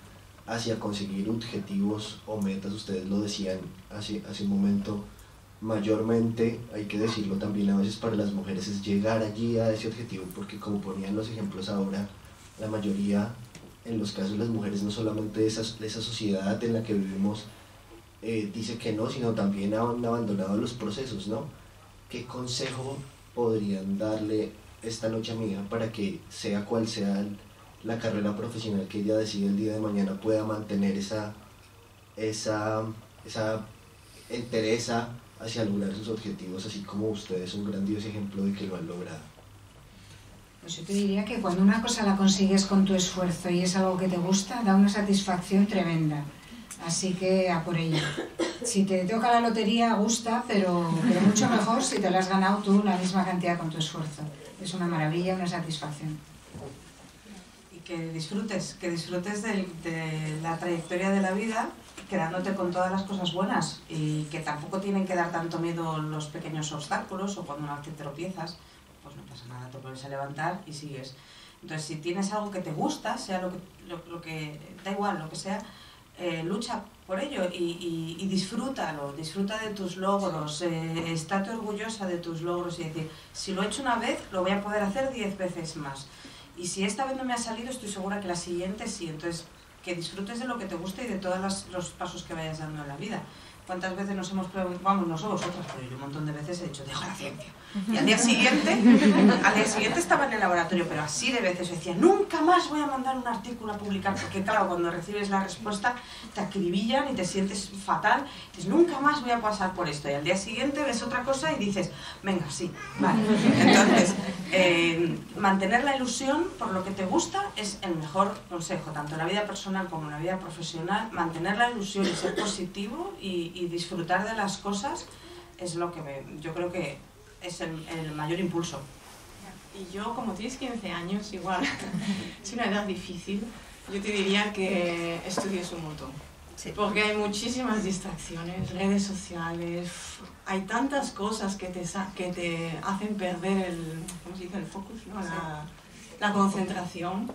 hacia conseguir objetivos o metas. Ustedes lo decían hace un momento, mayormente, hay que decirlo también a veces para las mujeres, es llegar allí a ese objetivo, porque como ponían los ejemplos ahora, la mayoría, en los casos de las mujeres, no solamente de esa sociedad en la que vivimos, dice que no, sino también han abandonado los procesos, ¿no? ¿Qué consejo podrían darle esta noche a mi hija para que, sea cual sea la carrera profesional que ella decide el día de mañana, pueda mantener esa entereza hacia lograr sus objetivos, así como ustedes, un grandioso ejemplo de que lo han logrado? Pues yo te diría que cuando una cosa la consigues con tu esfuerzo y es algo que te gusta, da una satisfacción tremenda. Así que a por ello. Si te toca la lotería, gusta, pero mucho mejor si te la has ganado tú la misma cantidad con tu esfuerzo. Es una maravilla, una satisfacción. Y que disfrutes de la trayectoria de la vida, quedándote con todas las cosas buenas, y que tampoco tienen que dar tanto miedo los pequeños obstáculos, o cuando una vez te tropiezas, pues no pasa nada, te vuelves a levantar y sigues. Entonces, si tienes algo que te gusta, sea lo que da igual, lo que sea, lucha por ello y disfrútalo, disfruta de tus logros, estate orgullosa de tus logros y decir, si lo he hecho una vez, lo voy a poder hacer 10 veces más. Y si esta vez no me ha salido, estoy segura que la siguiente sí. Entonces, que disfrutes de lo que te gusta y de todos los pasos que vayas dando en la vida. ¿Cuántas veces nos hemos preguntado, vamos, no solo vosotras, pero yo un montón de veces he dicho, dejo la ciencia? Y al día siguiente estaba en el laboratorio, pero así de veces decía, nunca más voy a mandar un artículo a publicar, porque claro, cuando recibes la respuesta te acribillan y te sientes fatal, dices, nunca más voy a pasar por esto, y al día siguiente ves otra cosa y dices, venga, sí, vale. Entonces, mantener la ilusión por lo que te gusta es el mejor consejo, tanto en la vida personal como en la vida profesional. Mantener la ilusión y ser positivo y disfrutar de las cosas es lo que yo creo que es el mayor impulso. Y yo, como tienes 15 años, igual, es una edad difícil, yo te diría que estudies un montón. Sí. Porque hay muchísimas distracciones, redes sociales, hay tantas cosas que te hacen perder ¿cómo se dice? El focus, ¿no? La concentración.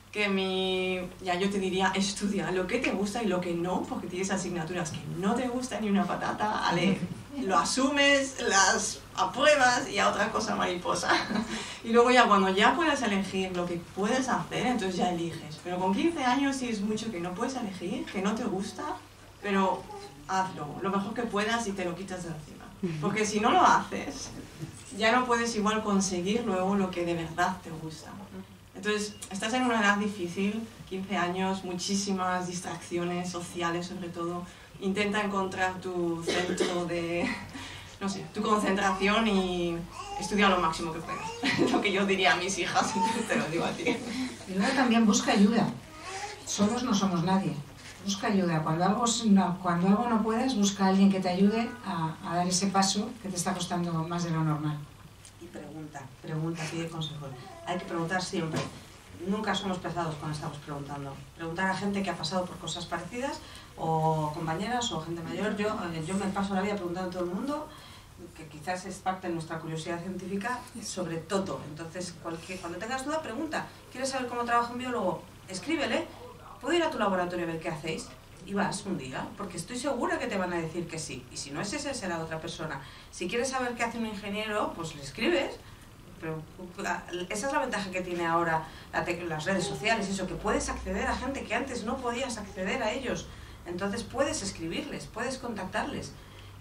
Que yo te diría, estudia lo que te gusta y lo que no, porque tienes asignaturas que no te gustan ni una patata, lo asumes, las apruebas y a otra cosa mariposa. Y luego ya cuando ya puedas elegir lo que puedes hacer, entonces ya eliges. Pero con 15 años sí es mucho que no puedes elegir, que no te gusta, pero hazlo, lo mejor que puedas y te lo quitas de encima. Porque si no lo haces, ya no puedes igual conseguir luego lo que de verdad te gusta. Entonces, estás en una edad difícil, 15 años, muchísimas distracciones sociales sobre todo. Intenta encontrar tu centro de, no sé, tu concentración y estudia lo máximo que puedas. Lo que yo diría a mis hijas, te lo digo a ti. Y luego también busca ayuda. Solos no somos nadie. Busca ayuda. Cuando algo no puedes, busca a alguien que te ayude a dar ese paso que te está costando más de lo normal. Y pregunta, pide consejos. Hay que preguntar siempre. Nunca somos pesados cuando estamos preguntando. Preguntar a gente que ha pasado por cosas parecidas, o compañeras, o gente mayor. Yo me paso la vida preguntando a todo el mundo, que quizás es parte de nuestra curiosidad científica, sobre todo. Entonces, cuando tengas duda, pregunta. ¿Quieres saber cómo trabaja un biólogo? Escríbele. ¿Puedo ir a tu laboratorio a ver qué hacéis? Y vas un día, porque estoy segura que te van a decir que sí. Y si no es ese, será otra persona. Si quieres saber qué hace un ingeniero, pues le escribes. Pero esa es la ventaja que tiene ahora las redes sociales, eso, que puedes acceder a gente que antes no podías acceder a ellos. Entonces puedes escribirles, puedes contactarles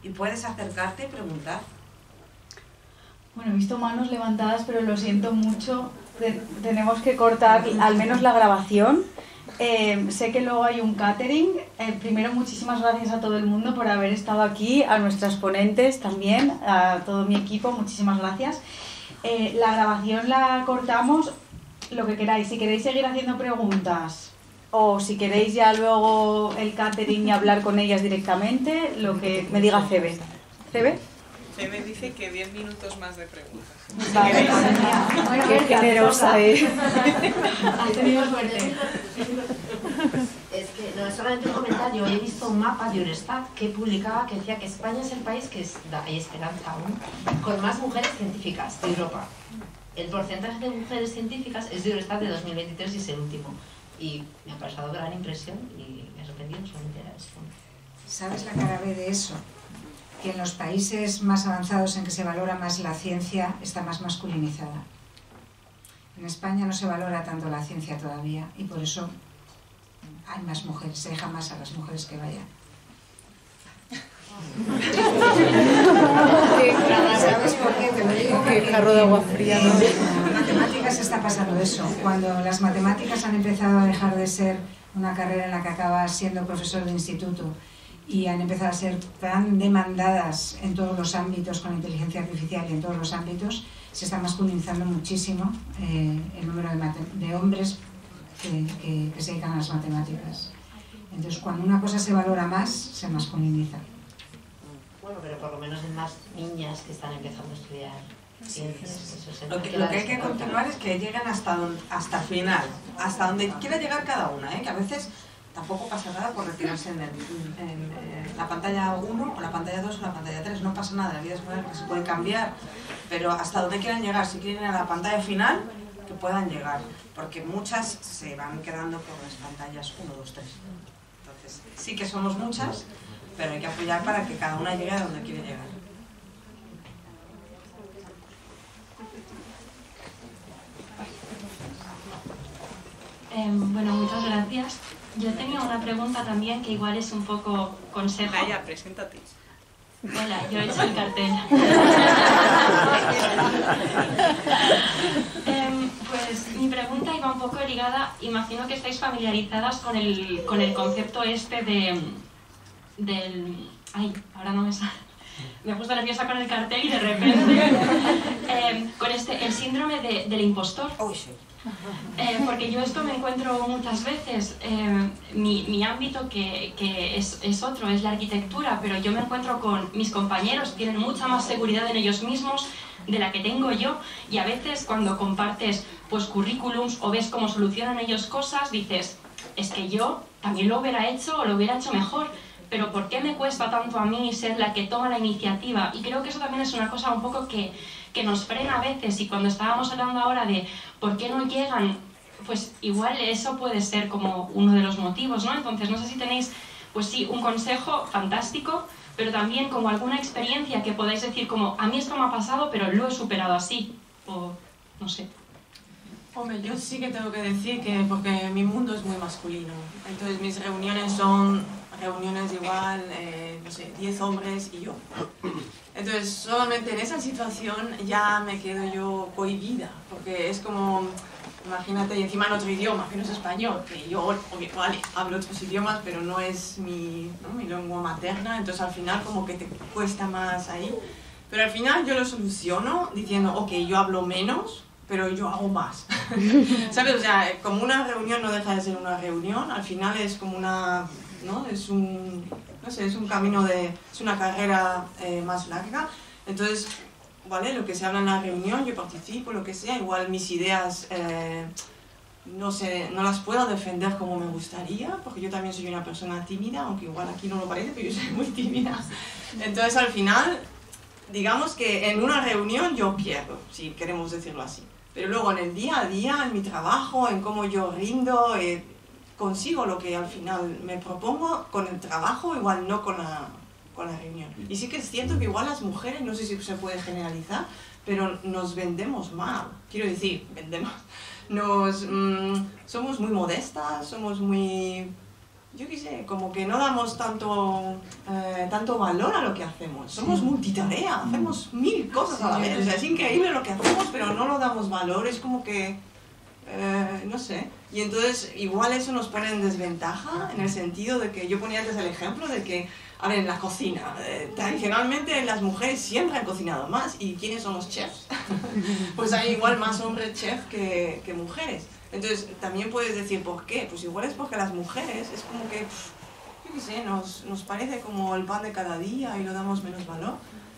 y puedes acercarte y preguntar. Bueno, he visto manos levantadas, pero lo siento mucho. Tenemos que cortar al menos la grabación. Sé que luego hay un catering. Primero, muchísimas gracias a todo el mundo por haber estado aquí, a nuestras ponentes también, a todo mi equipo, muchísimas gracias. La grabación la cortamos, lo que queráis. Si queréis seguir haciendo preguntas o si queréis ya luego el catering y hablar con ellas directamente, lo que me diga Cebe. ¿Cebe? Cebe dice que 10 minutos más de preguntas. Vale, bueno, qué generosa, Has tenido suerte. Es que no es solamente un comentario, he visto un mapa de Eurostat que publicaba que decía que España es el país que hay esperanza aún, con más mujeres científicas de Europa. El porcentaje de mujeres científicas es de Eurostat de 2023 y es el último. Y me ha causado gran impresión y me ha sorprendido, solamente era eso. ¿Sabes la cara B de eso? Que en los países más avanzados en que se valora más la ciencia está más masculinizada. En España no se valora tanto la ciencia todavía y por eso hay más mujeres, se deja más a las mujeres que vayan. ¿Sabes por qué? Te lo digo porque jarro de agua fría, ¿no? En matemáticas está pasando eso. Cuando las matemáticas han empezado a dejar de ser una carrera en la que acabas siendo profesor de instituto y han empezado a ser tan demandadas en todos los ámbitos con la inteligencia artificial y en todos los ámbitos, se está masculinizando muchísimo el número de hombres que se dedican a las matemáticas. Entonces, cuando una cosa se valora más, se masculiniza. Bueno, pero por lo menos hay más niñas que están empezando a estudiar ciencias. Lo que hay que continuar es que lleguen hasta el final, hasta donde quiera llegar cada una, que a veces tampoco pasa nada por retirarse en la pantalla 1 o la pantalla 2 o la pantalla 3, no pasa nada, la vida es moderna, que se puede cambiar, pero hasta donde quieran llegar, si quieren ir a la pantalla final, que puedan llegar, porque muchas se van quedando por las pantallas 1, 2, 3. Entonces, sí que somos muchas, pero hay que apoyar para que cada una llegue a donde quiere llegar. Bueno, muchas gracias. Yo tenía una pregunta también que igual es un poco consejo. Naya, preséntate. Hola, yo he hecho el cartel. Pues mi pregunta iba un poco ligada, imagino que estáis familiarizadas con el concepto este del... Ay, ahora no me sale. Me he puesto nerviosa con el cartel y de repente... con el síndrome del impostor. Porque yo esto me encuentro muchas veces. Mi ámbito que es otro, es la arquitectura, pero yo me encuentro con mis compañeros que tienen mucha más seguridad en ellos mismos de la que tengo yo, y a veces cuando compartes pues currículums o ves cómo solucionan ellos cosas, dices, es que yo también lo hubiera hecho o lo hubiera hecho mejor, pero ¿por qué me cuesta tanto a mí ser la que toma la iniciativa? Y creo que eso también es una cosa un poco que nos frena a veces, y cuando estábamos hablando ahora de por qué no llegan, pues igual eso puede ser como uno de los motivos, ¿no? Entonces no sé si tenéis, pues sí, un consejo fantástico, pero también como alguna experiencia que podáis decir como, a mí esto me ha pasado, pero lo he superado así, o no sé. Hombre, yo sí que tengo que decir que, porque mi mundo es muy masculino, entonces mis reuniones son reuniones igual, no sé, 10 hombres y yo. Entonces, solamente en esa situación ya me quedo yo cohibida, porque es como, imagínate, y encima en otro idioma, que no es español, que yo, vale, hablo otros idiomas, pero no es mi lengua materna, entonces al final como que te cuesta más ahí. Pero al final yo lo soluciono diciendo, ok, yo hablo menos, pero yo hago más. ¿Sabes? O sea, como una reunión no deja de ser una reunión, al final es como una... ¿no? Es un camino es una carrera más larga, entonces, ¿vale? Lo que se habla en la reunión, yo participo, lo que sea, igual mis ideas no las puedo defender como me gustaría, porque yo también soy una persona tímida, aunque igual aquí no lo parece, pero yo soy muy tímida. Entonces, al final, digamos que en una reunión yo pierdo, si queremos decirlo así. Pero luego en el día a día, en mi trabajo, en cómo yo rindo, consigo lo que al final me propongo con el trabajo, igual no con la reunión. Y sí que es cierto que igual las mujeres, no sé si se puede generalizar, pero nos vendemos mal. Quiero decir, vendemos. Somos muy modestas, somos muy... Yo qué sé, como que no damos tanto valor a lo que hacemos. Somos multitarea, hacemos 1000 cosas a la vez. O sea, es increíble lo que hacemos, pero no lo damos valor. Es como que... no sé. Y entonces igual eso nos pone en desventaja en el sentido de que yo ponía antes el ejemplo de que, a ver, en la cocina, tradicionalmente las mujeres siempre han cocinado más. ¿Y quiénes son los chefs? Pues hay igual más hombres chefs que mujeres. Entonces también puedes decir, ¿por qué? Pues igual es porque las mujeres es como que, yo qué sé, nos parece como el pan de cada día y lo damos menos valor.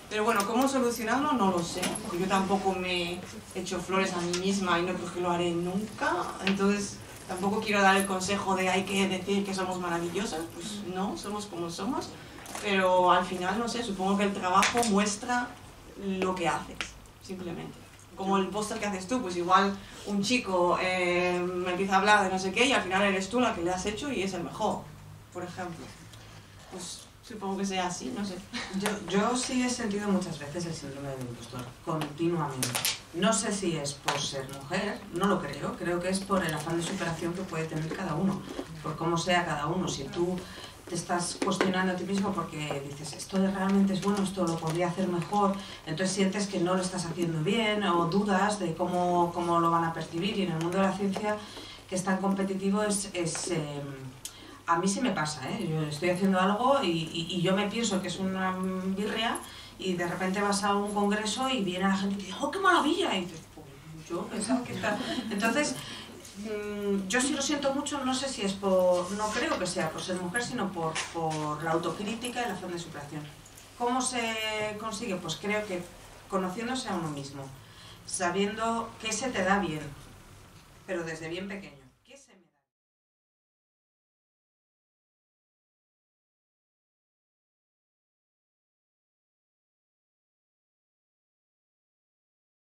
Pero bueno, ¿cómo solucionarlo? No lo sé, porque yo tampoco me he hecho flores a mí misma y no creo que lo haré nunca. Entonces tampoco quiero dar el consejo de hay que decir que somos maravillosas, pues no, somos como somos. Pero al final, no sé, supongo que el trabajo muestra lo que haces, simplemente. Como el póster que haces tú, pues igual un chico me empieza a hablar de no sé qué y al final eres tú la que le has hecho y es el mejor, por ejemplo. Pues supongo que sea así, no sé. Yo sí he sentido muchas veces el síndrome del impostor, continuamente. No sé si es por ser mujer, no lo creo que es por el afán de superación que puede tener cada uno, por cómo sea cada uno. Si tú te estás cuestionando a ti mismo porque dices, esto realmente es bueno, esto lo podría hacer mejor, entonces sientes que no lo estás haciendo bien o dudas de cómo lo van a percibir. Y en el mundo de la ciencia, que es tan competitivo, a mí sí me pasa, yo estoy haciendo algo y yo me pienso que es una birria y de repente vas a un congreso y viene la gente y dice, ¡oh, qué maravilla! Y dices, pues yo pensaba que está... Entonces, yo sí lo siento mucho, no sé si es no creo que sea por ser mujer, sino por la autocrítica y el afán de superación. ¿Cómo se consigue? Pues creo que conociéndose a uno mismo, sabiendo qué se te da bien, pero desde bien pequeño.